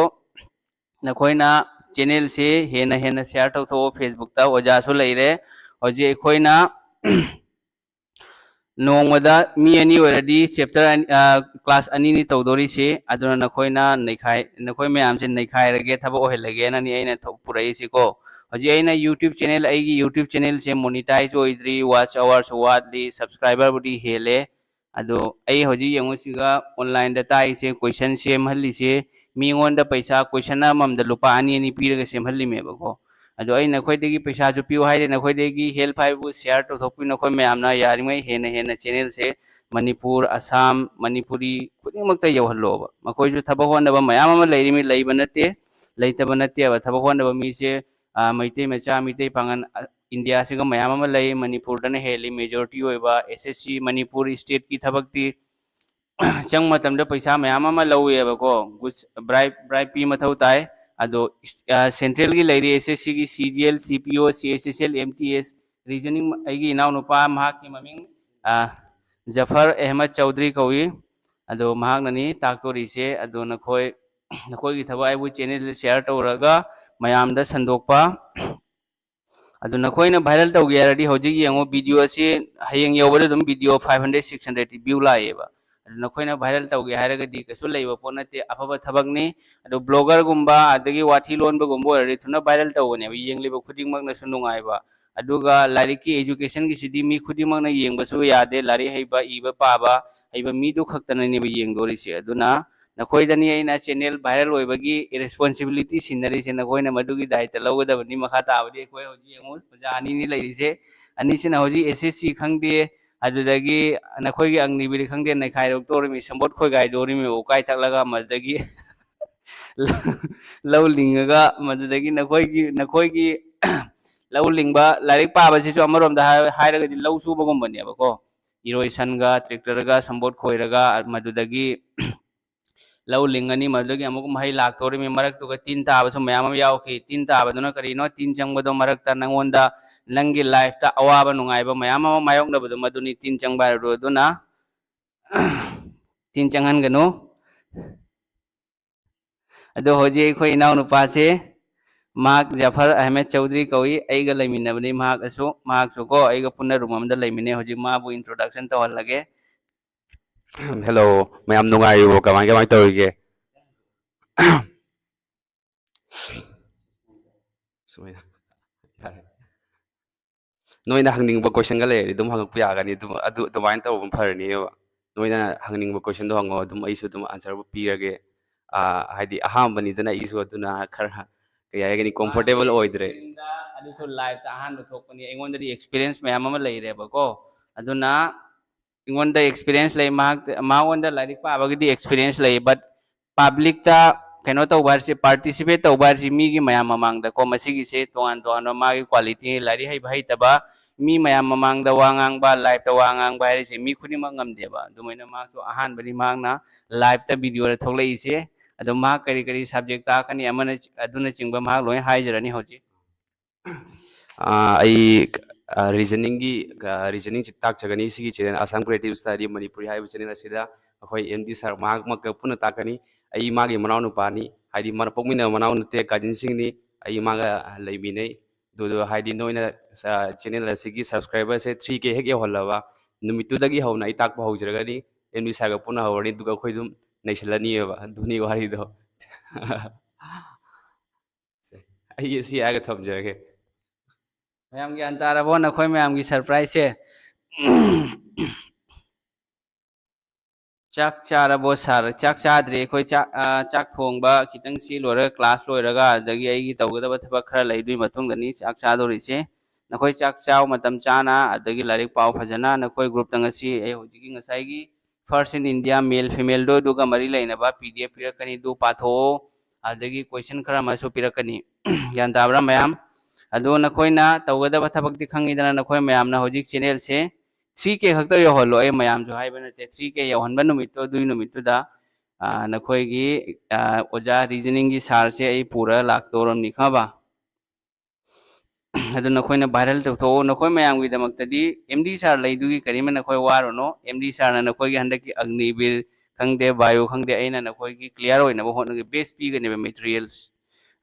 नखोयना चैनल से हेना हेना शेयर तो फेसबुक ता ओजासु लेरे हजी अखोयना नोंगमदा मी अनि ओरदी चैप्टर क्लास अनि नि तौदोरी से अदुना नखोयना नैखाय नखोय मयाम से नैखाय रगे थबो ओहेलगे ननी अइना पुरई से को हजी अइना यूट्यूब चैनल अइगी यूट्यूब चैनल से मोनेटाइज ओइद्री वॉच आवर्स वाटली सब्सक्राइबर बुडी हेले अदो अई हजी यंगोसिगा ऑनलाइन दा ताई से क्वेश्चन सेमहल्ली से मीगोंदा पैसा क्वेश्चन अममदा लुपा अनि अनि पीरगा सेमहल्ली मेबको अदो अई नखोयदेगी पैसा जो पियो हाइदे नखोयदेगी हेल्प हाइबु शेयर तो थोपि नखोय मयामना यारिमै हेना हेना चैनल से मणिपुर असम मणिपुरी खुदिमक्ता यौहल्लोबा मखोयजु थबक होनबा मयाम अमा लैरिमि लैबा नते लैतबा नतेबा थबक होनबा मीसे मैते मचा मिते पांगन इंडिया से मयाम अमा लै मणिपुर दने हेली मेजॉरिटी होइबा एसएससी मणिपुर स्टेट की थबकती चंग मतमदा पैसा मयाम अमा लौएबको ब्राइब पी मथौ ताई अदो सेंट्रल की लेरी एसएससी की CGL CPO CSSL MTS reasoning अगी इनाउ नुपा महाक की ममिंग जफर अहमद चौधरी कौई अदो महाक ननी ताकतोरी से अदो नखोय नखोय की थबा आइबु चैनल शेयर तौरगा मयामदा संदोकपा अदो नखोयना वायरल तौगे यारदी होजिग यंगो वीडियो से हयंग यौबदो दम वीडियो 500 600 व्यू लाएबा नखोयना वायरल तौगे हायरगदी कसु लैबा पोनते अफबा थबकनी अदो ब्लॉगर गुम्बा अदगी वाथी लोनबा गुम्बो अरदी थुना वायरल तौगने येंगलिबा खुदिंगमकना सुनुंगाइबा अदुगा लारिक की एजुकेशन की सिदी मी खुदिंगमकना येंगबसु यादे लारि हैबा इबा पाबा हैबा मीदु खक्तनने बा येंगदोरिसे अदुना नखोयदनी अइना चैनल वायरल होइबगी रिस्पांसिबिलिटी सिनरी से नखोयना मदुगी दायित्व लौगदबनी मखा ताबदी अखोय होजि यंगो पजानी नि लैरिसे अनिसिना होजि एसएससी खंगदे अदुदगी नखोयगी अंगनिबिरि खंगदे नैखायरक तोरमी संबोट खोय गायदोरिमी ओकाय थकलगा मदगी लौ लिंगगा मदगी नखोयगी लौ लिंगबा लारिक पाबसिसु अमरोमदा हायरगदि लौ सुबगुम्बनेबको इरोइसनगा ट्रैक्टरगा संबोट खोयरगा मदुदगी ꯂꯧ ꯂꯤꯡꯒꯅꯤ ꯃꯗꯨꯗꯒꯤ ꯑꯃꯨꯛ ꯃꯍꯩ ꯂꯥꯛꯇꯣꯔꯤꯃꯤ ꯃꯔꯛꯇꯨꯒ ꯇꯤꯟ ꯇꯥꯕꯁꯨ ꯃꯌꯥꯝ ꯑꯃ ꯌꯥꯎꯈꯤ ꯇꯤꯟ ꯇꯥꯕꯗꯨꯅ ꯀꯔꯤꯅꯣ ꯇꯤꯟ ꯆꯪꯕꯗꯣ ꯃꯔꯛꯇ ꯅꯪꯉꯣꯟꯗ ꯅꯪꯒꯤ ꯂꯥꯏꯐꯇ ꯑꯋꯥꯕ ꯅꯨꯡꯉꯥꯏꯕ ꯃꯌꯥꯝ ꯑꯃ ꯃꯥꯌꯣꯛꯅꯕꯗꯣ ꯃꯗꯨꯅꯤ ꯇꯤꯟ ꯆꯪꯕ ꯍꯥꯏꯕꯗꯨ ꯑꯗꯨꯅ ꯇꯤꯟ ꯆꯪꯍꯟꯒꯅꯨ ꯑꯗꯣ ꯍꯧꯖꯤꯛ ꯑꯩꯈꯣꯏ ꯏꯅꯥꯎꯅꯨꯄꯥꯁꯦ ꯃꯍꯥꯛ ꯖꯐꯔ ꯑꯍꯃꯦꯗ ꯆꯧꯗ꯭ꯔꯤ ꯀꯧꯏ ꯑꯩꯒ ꯂꯩꯃꯤꯟꯅꯕꯅꯤ ꯃꯍꯥꯛꯁꯨ ꯀꯣ ꯑꯩꯒ ꯄꯨꯟꯅ ꯔꯨꯝ ꯑꯃꯗ ꯂꯩꯃꯤꯟꯅꯩ ꯍꯧꯖꯤꯛ ꯃꯥꯕꯨ ꯏꯟꯇ꯭ꯔꯣꯗꯛꯁꯟ ꯇꯧꯍꯜꯂꯒꯦ ꯍꯦꯜꯂꯣ ꯃꯌꯥꯝ ꯅꯨꯡꯉꯥꯏꯔꯤꯕꯣ ꯀꯃꯥꯏ ꯀꯃꯥꯏ ꯇꯧꯔꯤꯒꯦ ꯁꯨꯃꯥꯏꯅ ꯌꯥꯔꯦ ꯅꯣꯏꯅ ꯍꯪꯅꯤꯡꯕ ꯀꯣꯏꯁꯟꯒ ꯂꯩꯔꯗꯤ ꯑꯗꯨꯝ ꯍꯪꯉꯛꯄ ꯌꯥꯒꯅꯤ ꯑꯗꯨꯃꯥꯏꯅ ꯇꯧꯕ ꯐꯔꯅꯤꯕ ꯅꯣꯏꯅ ꯍꯪꯅꯤꯡꯕ ꯀꯣꯏꯁꯟꯗꯣ ꯍꯪꯉꯣ ꯑꯗꯨꯝ ꯑꯩꯁꯨ ꯑꯗꯨꯝ ꯑꯟꯁꯔꯕꯨ ꯄꯤꯔꯒꯦ ꯍꯥꯏꯗꯤ ꯑꯍꯥꯟꯕꯅꯤꯗꯅ ꯑꯩꯁꯨ ꯑꯗꯨꯅ ꯈꯔ ꯀꯩ ꯍꯥꯏꯒꯅꯤ ꯀꯣꯝꯐꯣꯔꯇꯦꯕꯜ ꯑꯣꯏꯗ꯭ꯔꯦ ꯑꯗꯨꯁꯨ ꯂꯥꯏꯐꯇ ꯑꯍꯥꯟꯕ ꯊꯣꯛꯄꯅꯤ ꯑꯩꯉꯣꯟꯗꯗꯤ ꯑꯦꯛꯁꯄꯤꯔꯤꯌꯦꯟꯁ ꯃꯌꯥꯝ ꯑꯃ ꯂꯩꯔꯦꯕꯀꯣ ꯑꯗꯨꯅ ꯑꯩꯉꯣꯟꯗ ꯑꯦꯛꯁꯄꯤꯔꯤꯌꯦꯟꯁ ꯂꯩ ꯃꯉꯣꯟꯗ ꯂꯥꯏꯔꯤꯛ ꯄꯥꯕꯒꯤꯗꯤ ꯑꯦꯛꯁꯄꯤꯔꯤꯌꯦꯟꯁ ꯂꯩ ꯕꯠ ꯄꯥꯕ꯭ꯂꯤꯛꯇ ꯀꯩꯅꯣ ꯇꯧꯕ ꯍꯥꯏꯁꯤ ꯄꯥꯔꯇꯤꯁꯤꯄꯦꯠ ꯇꯧꯕ ꯍꯥꯏꯁꯤ ꯃꯤꯒꯤ ꯃꯌꯥꯝ ꯃꯃꯥꯡꯗꯀꯣ ꯃꯁꯤꯒꯤꯁꯦ ꯇꯣꯉꯥꯟ ꯇꯣꯉꯥꯟꯕ ꯃꯥꯒꯤ ꯀ꯭ꯋꯥꯂꯤꯇꯤ ꯂꯥꯏꯔꯤꯛ ꯍꯩꯕ ꯍꯩꯇꯕ ꯃꯤ ꯃꯌꯥꯝ ꯃꯃꯥꯡꯗ ꯋꯥ ꯉꯥꯡꯕ ꯂꯥꯏꯐꯇ ꯋꯥ ꯉꯥꯡꯕ ꯍꯥꯏꯔꯤꯁꯦ ꯃꯤ ꯈꯨꯗꯤꯡꯃꯛ ꯉꯝꯗꯦꯕ ꯑꯗꯨꯃꯥꯏꯅ ꯃꯥꯁꯨ ꯑꯍꯥꯟꯕꯗꯤ ꯃꯍꯥꯛꯅ ꯂꯥꯏꯐꯇ ꯚꯤꯗꯤꯑꯣꯗ ꯊꯣꯛꯂꯛꯏꯁꯦ ꯑꯗꯣ ꯃꯍꯥꯛ ꯀꯔꯤ ꯀꯔꯤ ꯁꯕꯖꯦꯛ ꯇꯥꯛꯀꯅꯤ ꯑꯗꯨꯅꯆꯤꯡꯕ ꯃꯍꯥꯛ ꯂꯣꯏ ꯍꯥꯏꯖꯔꯅꯤ ꯍꯧꯖꯤꯛ ꯑꯩ ꯔꯤꯖꯅꯤꯡꯁꯤ ꯇꯥꯛꯆꯒꯅꯤ ꯁꯤꯒꯤ channel Assam creative study Manipuri ꯍꯥꯏꯕ ꯆꯦꯅꯦꯜ ꯑꯁꯤꯗ ꯑꯩꯈꯣꯏ ꯑꯦꯝ ꯗꯤ ꯁꯥꯔ ꯃꯍꯥꯛꯃꯛꯀ ꯄꯨꯟꯅ ꯇꯥꯛꯀꯅꯤ ꯑꯩ ꯃꯥꯒꯤ ꯃꯅꯥꯎꯅꯨꯄꯥꯅꯤ ꯍꯥꯏꯗꯤ ꯄꯣꯛꯃꯤꯟꯅꯕ ꯃꯅꯥꯎ ꯅꯠꯇꯦ ꯀꯖꯤꯟꯁꯤꯡꯅꯤ ꯑꯩ ꯃꯥꯒ ꯂꯩꯃꯤꯟꯅꯩ ꯑꯗꯨꯗꯣ ꯍꯥꯏꯗꯤ ꯅꯣꯏꯅ ꯆꯦꯅꯦꯜ ꯑꯁꯤꯒꯤ ꯁꯕꯁꯀ꯭ꯔꯥꯏꯕꯔꯁꯦ 3K ꯍꯦꯛ ꯌꯧꯍꯜꯂꯕ ꯅꯨꯃꯤꯠꯇꯨꯗꯒꯤ ꯍꯧꯅ ꯑꯩ ꯇꯥꯛꯄ ꯍꯧꯖꯔꯒꯅꯤ ꯑꯦꯝ ꯗꯤ ꯁꯥꯔꯒ ꯄꯨꯟꯅ ꯍꯧꯔꯅꯤ ꯑꯗꯨꯒ ꯑꯩꯈꯣꯏ ꯑꯗꯨꯝ ꯅꯩꯁꯜꯂꯅꯤꯑꯕ ꯑꯗꯨꯅꯤ ꯋꯥꯔꯤꯗꯣ ꯑꯩ ꯁꯤ ꯍꯥꯏꯔꯒ ꯊꯝꯖꯔꯒꯦ ꯃꯌꯥꯝ ꯒ꯭ꯌꯥꯟ ꯇꯥꯔꯕꯣ ꯅꯈꯣꯏ ꯃꯌꯥꯝꯒꯤ ꯁꯔꯄ꯭ꯔꯥꯏꯖꯁꯦ ꯆꯥꯛ ꯆꯥꯔꯕꯣ ꯁꯥꯔ ꯆꯥꯛ ꯆꯥꯗ꯭ꯔꯤ ꯑꯩꯈꯣꯏ ꯆꯥꯛ ꯊꯣꯡꯕ ꯈꯤꯇꯪ ꯁꯤ ꯂꯣꯏꯔꯒ ꯀ꯭ꯂꯥꯁ ꯂꯣꯏꯔꯒ ꯑꯗꯒꯤ ꯑꯩꯒꯤ ꯇꯧꯒꯗꯕ ꯊꯕꯛ ꯈꯔ ꯂꯩꯗꯨꯏ ꯃꯇꯨꯡꯗꯅꯤ ꯆꯥꯛ ꯆꯥꯗꯧꯔꯤꯁꯦ ꯅꯈꯣꯏ ꯆꯥꯛ ꯆꯥꯎ ꯃꯇꯝ ꯆꯥꯅ ꯑꯗꯒꯤ ꯂꯥꯏꯔꯤꯛ ꯄꯥꯎ ꯐꯖꯅ ꯅꯈꯣꯏ ꯒ꯭ꯔꯨꯞꯇ ꯉꯁꯤ ꯑꯩ ꯍꯧꯖꯤꯛꯀꯤ ꯉꯁꯥꯏꯒꯤ ꯐꯥꯔꯁ ꯏꯟ ꯏꯟꯗꯤꯌꯥ ꯃꯦꯜ ꯐꯤꯃꯦꯜꯗꯣ ꯑꯗꯨꯒ ꯃꯔꯤ ꯂꯩꯅꯕ PDF ꯄꯤꯔꯛꯀꯅꯤ ꯑꯗꯨ ꯄꯥꯊꯣꯛꯑꯣ ꯑꯗꯒꯤ ꯀꯣꯏꯁꯟ ꯈꯔ ꯑꯃꯁꯨ ꯄꯤꯔꯛꯀꯅꯤ ꯒ꯭ꯌꯥꯟ ꯇꯥꯕ꯭ꯔꯥ ꯃꯌꯥꯝ ꯑꯗꯣ ꯅꯈꯣꯏꯅ ꯇꯧꯒꯗꯕ ꯊꯕꯛꯇꯤ ꯈꯪꯉꯤꯗꯅ ꯅꯈꯣꯏ ꯃꯌꯥꯝꯅ ꯍꯧꯖꯤꯛ ꯆꯦꯅꯦꯜꯁꯦ 3K ꯈꯛꯇ ꯌꯧꯍꯜꯂꯣ ꯑꯩ ꯃꯌꯥꯝꯁꯨ ꯍꯥꯏꯕ ꯅꯠꯇꯦ 3K ꯌꯧꯍꯟꯕ ꯅꯨꯃꯤꯠꯇꯣ ꯑꯗꯨꯒꯤ ꯅꯨꯃꯤꯠꯇꯨꯗ ꯅꯈꯣꯏꯒꯤ ꯑꯣꯖꯥ ꯔꯤꯖꯅꯤꯡꯒꯤ ꯁꯥꯔꯁꯦ ꯑꯩ ꯄꯨꯔꯒ ꯂꯥꯛꯇꯧꯔꯝꯅꯤ ꯈꯪꯉꯕ ꯑꯗꯨ ꯅꯈꯣꯏꯅ ꯚꯥꯏꯔꯦꯜ ꯇꯧꯊꯣꯛꯑꯣ ꯅꯈꯣꯏ ꯃꯌꯥꯝꯒꯤꯗꯃꯛꯇꯗꯤ MD ꯁꯥꯔ ꯂꯩꯗꯨꯒꯤ ꯀꯔꯤꯝꯇ नखꯣꯏ ꯋꯥꯔꯨꯅꯣ MD ꯁꯥꯔꯅ नखꯣꯏꯒꯤ ꯍꯟꯗꯛꯀꯤ ꯑꯒꯅꯤꯕꯤꯔ ꯈꯪꯗꯦ ꯕꯥꯏꯑꯣ ꯈꯪꯗꯦ ꯑꯩꯅ ꯅꯈꯣꯏꯒꯤ ꯀ꯭ꯂꯤꯌꯥꯔ ꯑꯣꯏꯅꯕ ꯍꯣꯠꯅꯒꯦ ꯕꯦꯁ ꯄꯤꯒꯅꯦꯕ ꯃꯦꯇꯔꯤꯌꯦꯜꯁ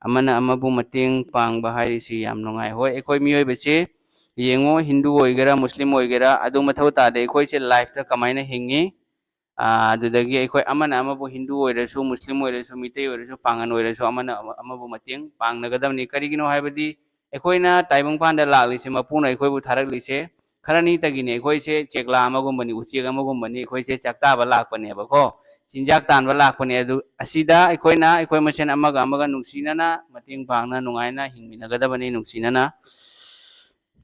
ꯑꯃꯅ ꯑꯃꯕꯨ ꯃꯇꯦꯡ ꯄꯥꯡꯕ ꯍꯥꯏꯔꯤꯁꯤ ꯌꯥꯝ ꯅꯨꯡꯉꯥꯏ ꯍꯣꯏ ꯑꯩꯈꯣꯏ ꯃꯤꯑꯣꯏꯕꯁꯤ ꯌꯦꯡꯉꯣ ꯍꯤꯟꯗꯨ ꯑꯣꯏꯒꯦꯔꯥ ꯃꯨꯁꯂꯤꯝ ꯑꯣꯏꯒꯦꯔꯥ ꯑꯗꯨ ꯃꯊꯧ ꯇꯥꯗꯦ ꯑꯩꯈꯣꯏꯁꯦ ꯂꯥꯏꯐꯇ ꯀꯃꯥꯏꯅ ꯍꯤꯡꯉꯤ ꯑꯗꯨꯗꯒꯤ ꯑꯩꯈꯣꯏ ꯑꯃꯅ ꯑꯃꯕꯨ ꯍꯤꯟꯗꯨ ꯑꯣꯏꯔꯁꯨ ꯃꯨꯁꯂꯤꯝ ꯑꯣꯏꯔꯁꯨ ꯃꯤꯇꯩ ꯑꯣꯏꯔꯁꯨ ꯄꯥꯡꯒꯟ ꯑꯣꯏꯔꯁꯨ ꯑꯃꯅ ꯑꯃꯕꯨ ꯃꯇꯦꯡ ꯄꯥꯡꯅꯒꯗꯕꯅꯤ ꯀꯔꯤꯒꯤꯅꯣ ꯍꯥꯏꯕꯗꯤ ꯑꯩꯈꯣꯏꯅ ꯇꯥꯏꯕꯪꯄꯥꯟꯗ ꯂꯥꯛꯂꯤꯁꯦ ꯃꯄꯨꯅ ꯑꯩꯈꯣꯏꯕꯨ ꯊꯥꯔꯛꯂꯤꯁꯦ ꯈꯔꯅꯤꯇꯒꯤꯅꯤ ꯑꯩꯈꯣꯏꯁꯦ ꯆꯦꯛꯂꯥ ꯑꯃꯒꯨꯝꯕꯅꯤ ꯎꯆꯦꯛ ꯑꯃꯒꯨꯝꯕꯅꯤ ꯑꯩꯈꯣꯏꯁꯦ ꯆꯥꯛꯇꯥꯕ ꯂꯥꯛꯄꯅꯦꯕꯀꯣ ꯆꯤꯟꯖꯥꯛ ꯇꯥꯟꯕ ꯂꯥꯛꯄꯅꯦ ꯑꯗꯨ ꯑꯁꯤꯗ ꯑꯩꯈꯣꯏ ꯃꯁꯦꯟ ꯑꯃꯒ ꯑꯃꯒ ꯅꯨꯡꯁꯤꯅꯅ ꯃꯇꯦꯡ ꯄꯥꯡꯅ ꯅꯨꯡꯉꯥꯏꯅ ꯍꯤꯡꯃꯤꯟꯅꯒꯗꯕꯅꯤ ꯅꯨꯡꯁꯤꯅꯅ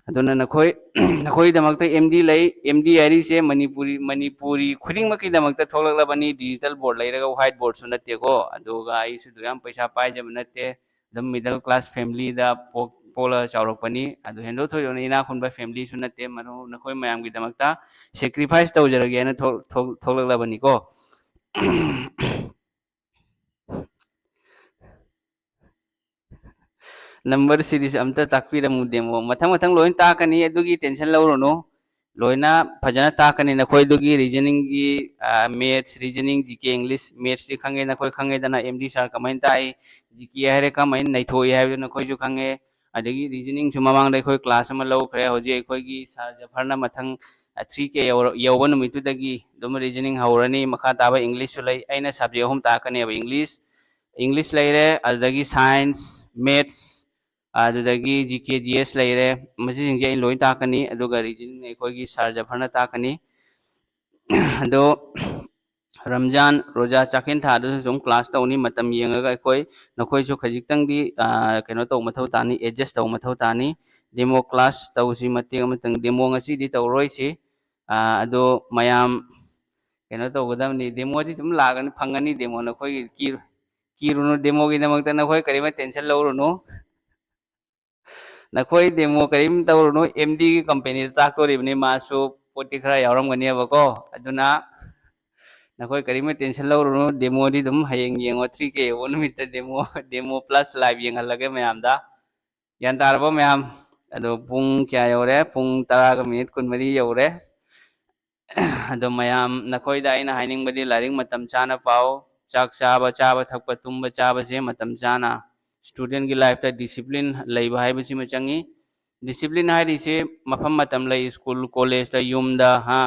ꯑꯗꯨꯅ नखोईदमक्ता MD लई MD हारिसे मणिपुरी खुदिंगमक्कीदमक्ता थोलक्लबनी डिजिटल बोर्ड लैरगा व्हाइट बोर्ड सु नत्तेको अदुगा आइसु दुयाम पैसा पाइजब नत्ते दम मिडल क्लास फैमिली दा पोला चाउरकपनी अदु हेंदो थोयोने इना खुनबा फैमिली सु नत्ते मनो नखोई मयामगीदमक्ता सैक्रिफाइस तौजरगेना थोलक्लबनीको नंबर सीरीज अमता ताकपीरमु डेमो मथंग मथंग लोइन ताकनी अदुगी टेंशन लौरोनो लोइना फजना ताकनी नखोई दुगी रीजनिंग की maths reasoning GK English maths से खंगे नखोई खंगे दना MD सर कमाइन ताई जीके हारे कमाइन नैथोई हाइबो नखोई जु खंगे अदगी रीजनिंग सु ममांग दे खोई क्लास अमा लौखरे होजे अखोईगी सर जफरना मथंग 3K यौबा नुमितुदगी दुम रीजनिंग हौरनी मखा ताबा इंग्लिश सु लै अइना सब्जेक्ट अहुम ताकनी अब इंग्लिश लैरे अदगी साइंस मैथ्स अदुदगी GK GS लैरे मसिसिंजे अइ लोइन ताकनी अदुगा रीजनिंग अखोईगी सर जफरना ताकनी अदो रमजान रोजा चाकिन थादु सुम क्लास तौनी मतम येंगगा अखोई नखोईसु खजिक्तंगदी कनो तौ मथौ तानी एडजस्ट तौ मथौ तानी डेमो क्लास तौसी मतेंग अमतंग डेमो ngasi di तौरोइसि अदो मयाम कनो तौगदमनी डेमो दि तुम लागनी फंगनी डेमो नखोई किरुनो डेमो गिदमक्ता नखोई करिमा टेंशन लौरुनो नखोई डेमो करीम तौरुनो MD की कंपनी ताकतोरिबनी मासु पोटी खरा यावरमगनीबको अदुना नखोई करीम टेंशन लौरुनु डेमो दी दुम हयेंग येंगो 3K वो नुमित डेमो प्लस लाइव येंगहलगे मयामदा यान तारबो मयाम अदो पुंग क्या यौरे पुंग 10 मिनिट 20 यौरे अदो मयाम नखोइदा आइना हाइनिंगबदी लाइरिंग मतम चाना पाओ चाक चाबा थकपा तुम्बा चाबा से मतम चाना स्टूडेंट की लाइफ ता डिसिप्लिन लैबा हाइबसी म चंगी डिसिप्लिन हाइरिसे मफम मतम लई स्कूल कॉलेज ता युमदा हा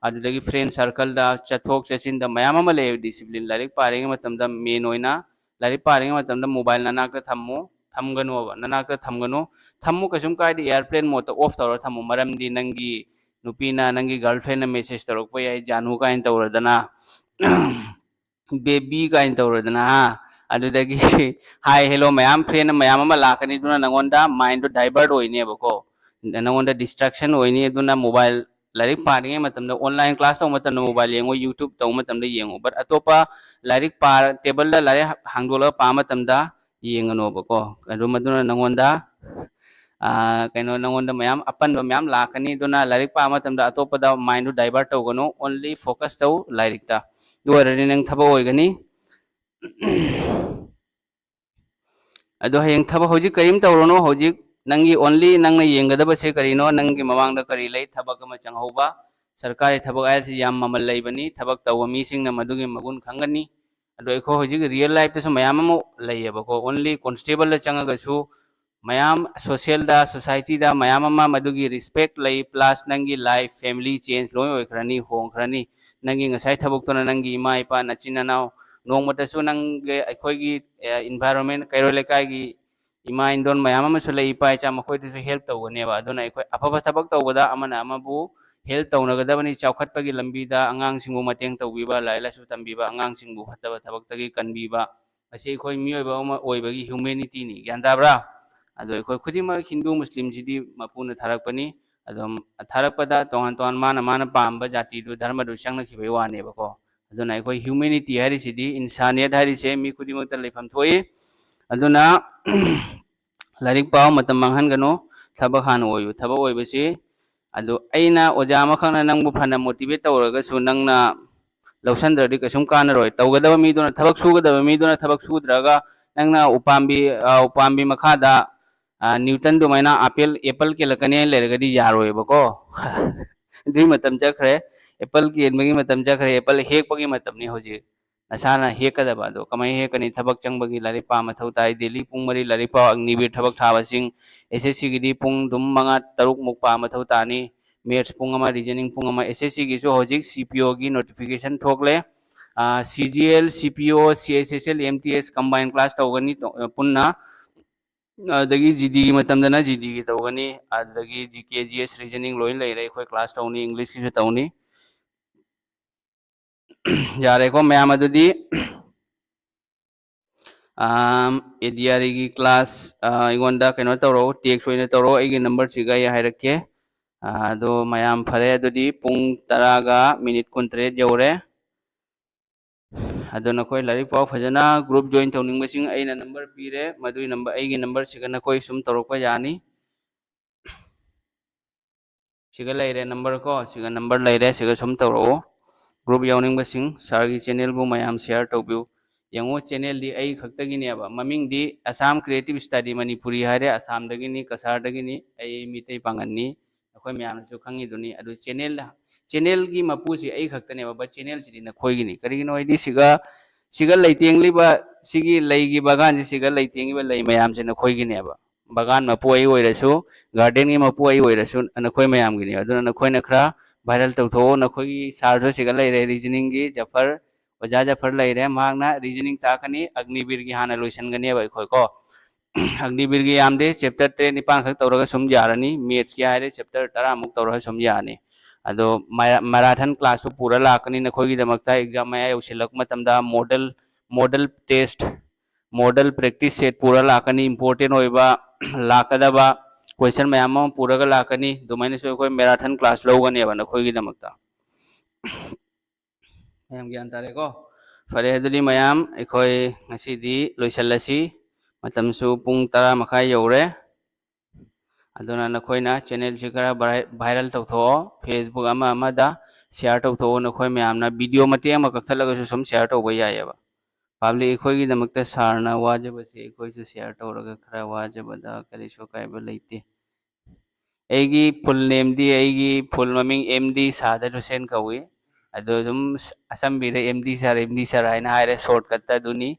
अदुदगी फ्रेंड सर्कल दा चथोक चचिन दा मयाम अमा लई डिसिप्लिन लाइरिक पारेंगे मतम दा मेन ओइना लाइरिक पारेंगे मतम दा मोबाइल ननाक थम्मो थमगनो ननाक थमगनो थम्मो कसुम कायदि एयरप्लेन मोड ऑफ तौर थम्मो मरमदी नंगी नुपीना नंगी गर्लफ्रेंड मेसेज तौरप याई जानू काइन तौरदना बेबी काइन तौरदना अदुदगी हाय हेलो मयाम फ्रेंड मयाम अमा लाकनी दुना नंगोंदा माइंड डाइवर्ट ओइनेबको नंगोंदा डिस्ट्रैक्शन ओइनी दुना मोबाइल लाइरिक पारिंगे मतमदा ऑनलाइन क्लास तौ मतमदा मोबाइल येंगो यूट्यूब तौ मतमदा येंगो बट अतोपा लाइरिक पा टेबल दा लाइरिक हांगदोला पा मतमदा येंगनोबको अदु मदुना नंगोंदा कहीं नंगोंदा मैम अपन मैम लाकनी दुना लाइरिक पा मतमदा अतोपदा माइंड डाइवर्ट तौगनो ओनली फोकस तौ लाइरिक ता दुअरनि नंग थबा ओइगनी अदो हयेंग थबा होजि करीम तौरोनो होजि नंगी ओनली नंगना येंगदबा से करीनो नंगी मवांगदा करी लै थबक अमा चंगहौबा सरकारी थबक आयरसि याम ममल लैबनी थबक तौवा मीसिंगना मदुगी मगुन खंगनी अदो एखो होजि रियल लाइफ तसु मयाम अमा लैयबको ओनली कांस्टेबल दा चंगगसु मयाम सोशल दा सोसाइटी दा मयाम अमा मदुगी रिस्पेक्ट लै प्लस नंगी लाइफ फैमिली चेंज लोय ओइखरनी होंखरनी नंगी ngasai थबक तोना नंगी इमा इपा नचिन नाव नोंमतसु नंगे अखोगी एनवायरनमेंट कैरो लेकागी इमा इंदोन मयाम अमसु लै इपा इचा मखोइदसु हेल्प तौगनेबा अदुना अखोय अफबा थबक तौबदा अमना अमबु हेल्प तौनगदबनी चावखतपगी लंबीदा अंगांगसिंगु मतेंग तौबीबा लाइलासु तंबीबा अंगांगसिंगु फतबा थबकतगी कनबीबा असे अखोय मियोबा अमा ओइबगी ह्यूमैनिटी नि ग्यान ताब्रा अदो अखोय खुदिमा हिंदू मुस्लिम जिदी मपुना थारकपनी अदम थारकपदा तोहान तोहान माना पाम्बा जाति दु धर्म दु चंगनखिबे वानेबको अदुना अखोय ह्यूमैनिटी हारिसिदी इंसानियत हारिसे मी खुदिमकता लेफम थोई अदुना लाइरिक पाव मतम मंगहनगनो थबक हान ओयु थबक ओइबसी अदो अइना ओजा अमखंगना नंगबु फना मोटिवेट तौरगसु नंगना लौसंद्रदि कसुम कानरोय तौगदबा मीदुना थबक सुगदबा मीदुना थबक सुद्रगा नंगना उपाम्बी मखादा न्यूटन दुमाइना एप्पल के लकने लेरगदी यारोयबको दुई मतम चखरे एप्पल की एनबगी मतम चखरे एप्पल हेकपगी मतमनी होजि नसाना हेकदबा दो कमाई हेकनी थबक चंगबगी लाइरिक पा मथौ ताई डेली पुंग मरी लाइरिक पा अग्निवीर थबक थाबसिंग एसएससी गिदी पुंग दुम मंगा तरुक मुक पा मथौ तानी मैथ्स पुंग अमा रीजनिंग पुंग अमा एसएससी गिसु होजिक सीपीओ की नोटिफिकेशन थोकले CGL CPO CSSL MTS combine class तौगनी पुन्ना अदगी जीडी की मतमदना जीडी की तौगनी अदगी जीके जीएस रीजनिंग लोइन लेरे अखोय क्लास तौनी इंग्लिश की तौनी यारेको मैम अदुदी एडीआरई की क्लास इगोंदा कनो तौरो टेक्स ओइना तौरो एगी नंबर सिगा या हाइरके अदो मैम फरे अदुदी पुंग 10:23 यौरे अदो नकोय लाइरिक पाव फजना ग्रुप जॉइन तौनिंगबसिंग अइना नंबर पीरे मदुई नंबर एगी नंबर सिगा नकोय सुम तौरको यानी सिगा लैरे नंबर को सिगा नंबर लैरे सिगा सुम तौरो ग्रुप याउनिंगबसिंग सारगी चैनल बु मैम शेयर तौबिउ यंगो चैनल दी आई खक्तगिनेबा ममिंग दी असम क्रिएटिव स्टडी मणिपुरी हारे असम दगिनी कसार दगिनी आई मितै पांगननी अखोय म्यामसु खंगी दुनी अदु चैनल की मपुसी आई खक्तनेबा बट चैनल सिदी नखोयगिनी करिगिनो आइदी सिगा लैतेंगलिबा सिगी लैगी बगान सिगा लैतेंगिबा लै म्यामसे नखोयगिनेबा बगान मपु आई ओइरसु गार्डन की मपु आई ओइरसु नखोय म्यामगिनी अदुना नखोयना खरा वायरल तौथो नखोयगी सारजो सिगा लैरे रीजनिंग की जफर ओजा जफर लैरे मागना रीजनिंग ताकनी अग्निवीर की हाना लोइसनगनेबा अखोय को अग्निवीर की यामदे चैप्टर 3 निपान खक तौरगा सुम यारनी मैथ्स की हारे चैप्टर 10 मुक तौरगा सुम यानी अदो मैराथन क्लास पूरा लाकनी नखोयगी दमकता एग्जाम मया यौसिलक मतमदा model test model practice set पूरा लाकनी इंपोर्टेंट होइबा लाकदबा क्वेश्चन मैम पूरा लाकनी दुमाइना सो अखोय मैराथन क्लास लौगनेबा नखोयगी दमकता मैम ज्ञान तारेको फरे अदुदी मैम अखोय ngasidi लोइसलसी मतमसु पुंग 10 मखाय यौरे अदुना नखोयना चैनल से खरा वायरल तौथो फेसबुक अमा अमादा share tꯧꯊꯣꯛꯑꯣ ꯅꯈꯣꯏ ꯃꯌꯥꯝꯅ ꯚꯤꯗꯤꯑꯣ ꯃꯇꯦꯛ ꯑꯃ ꯀꯛꯊꯠꯂꯒꯁꯨ ꯁꯨꯝ share ꯇꯧꯕ ꯌꯥꯏꯑꯕ ꯄꯥꯕ꯭ꯂꯤꯛ ꯑꯩꯈꯣꯏꯒꯤꯗꯃꯛꯇ ꯁꯥꯔꯅ ꯋꯥꯖꯕꯁꯦ ꯑꯩꯈꯣꯏꯁꯨ share ꯇꯧꯔꯒ ꯈꯔ ꯋꯥꯖꯕꯗ ꯀꯔꯤꯁꯨ ꯑꯀꯥꯏꯕ ꯂꯩꯇꯦ ꯑꯩꯒꯤ ꯐꯨꯜ ꯅꯦꯝꯗꯤ ꯑꯩꯒꯤ ꯐꯨꯜ ꯃꯃꯤꯡ MD ꯁꯥꯗꯔ ꯍꯨꯁꯦꯟ ꯀꯧꯏ ꯑꯗꯣ ꯑꯗꯨꯝ ꯑꯁꯝꯕꯤꯗ MD sir ꯍꯥꯏꯅ ꯍꯥꯏꯔꯦ ꯁꯣꯔꯠ ꯀꯠꯇ ꯑꯗꯨꯅꯤ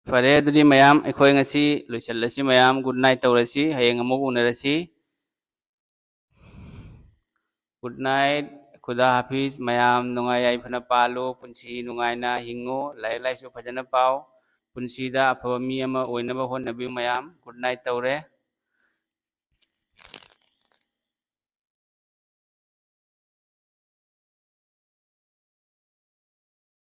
ꯐꯔꯦ ꯑꯗꯨꯗꯤ ꯃꯌꯥꯝ ꯑꯩꯈꯣꯏ ꯉꯁꯤ ꯂꯣꯏꯁꯤꯜꯂꯁꯤ ꯃꯌꯥꯝ ꯒꯨꯗ ꯅꯥꯏꯠ ꯇꯧꯔꯁꯤ ꯍꯌꯦꯡ ꯑꯃꯨꯛ ꯎꯅꯔꯁꯤ ꯒꯨꯗ ꯅꯥꯏꯠ ꯈꯨꯗꯥ ꯍꯥꯐꯤꯖ ꯃꯌꯥꯝ ꯅꯨꯡꯉꯥꯏ ꯌꯥꯏꯐꯅ ꯄꯥꯜꯂꯨ ꯄꯨꯟꯁꯤ ꯅꯨꯡꯉꯥꯏꯅ ꯍꯤꯡꯉꯨ ꯂꯥꯏꯔꯤꯛ ꯂꯥꯏꯁꯨ ꯐꯖꯅ ꯄꯥꯎ ꯄꯨꯟꯁꯤꯗ ꯑꯐꯕ ꯃꯤ ꯑꯃ ꯑꯣꯏꯅꯕ ꯍꯣꯠꯅꯕꯤꯌꯨ ꯃꯌꯥꯝ ꯒꯨꯗ ꯅꯥꯏꯠ ꯇꯧꯔꯦ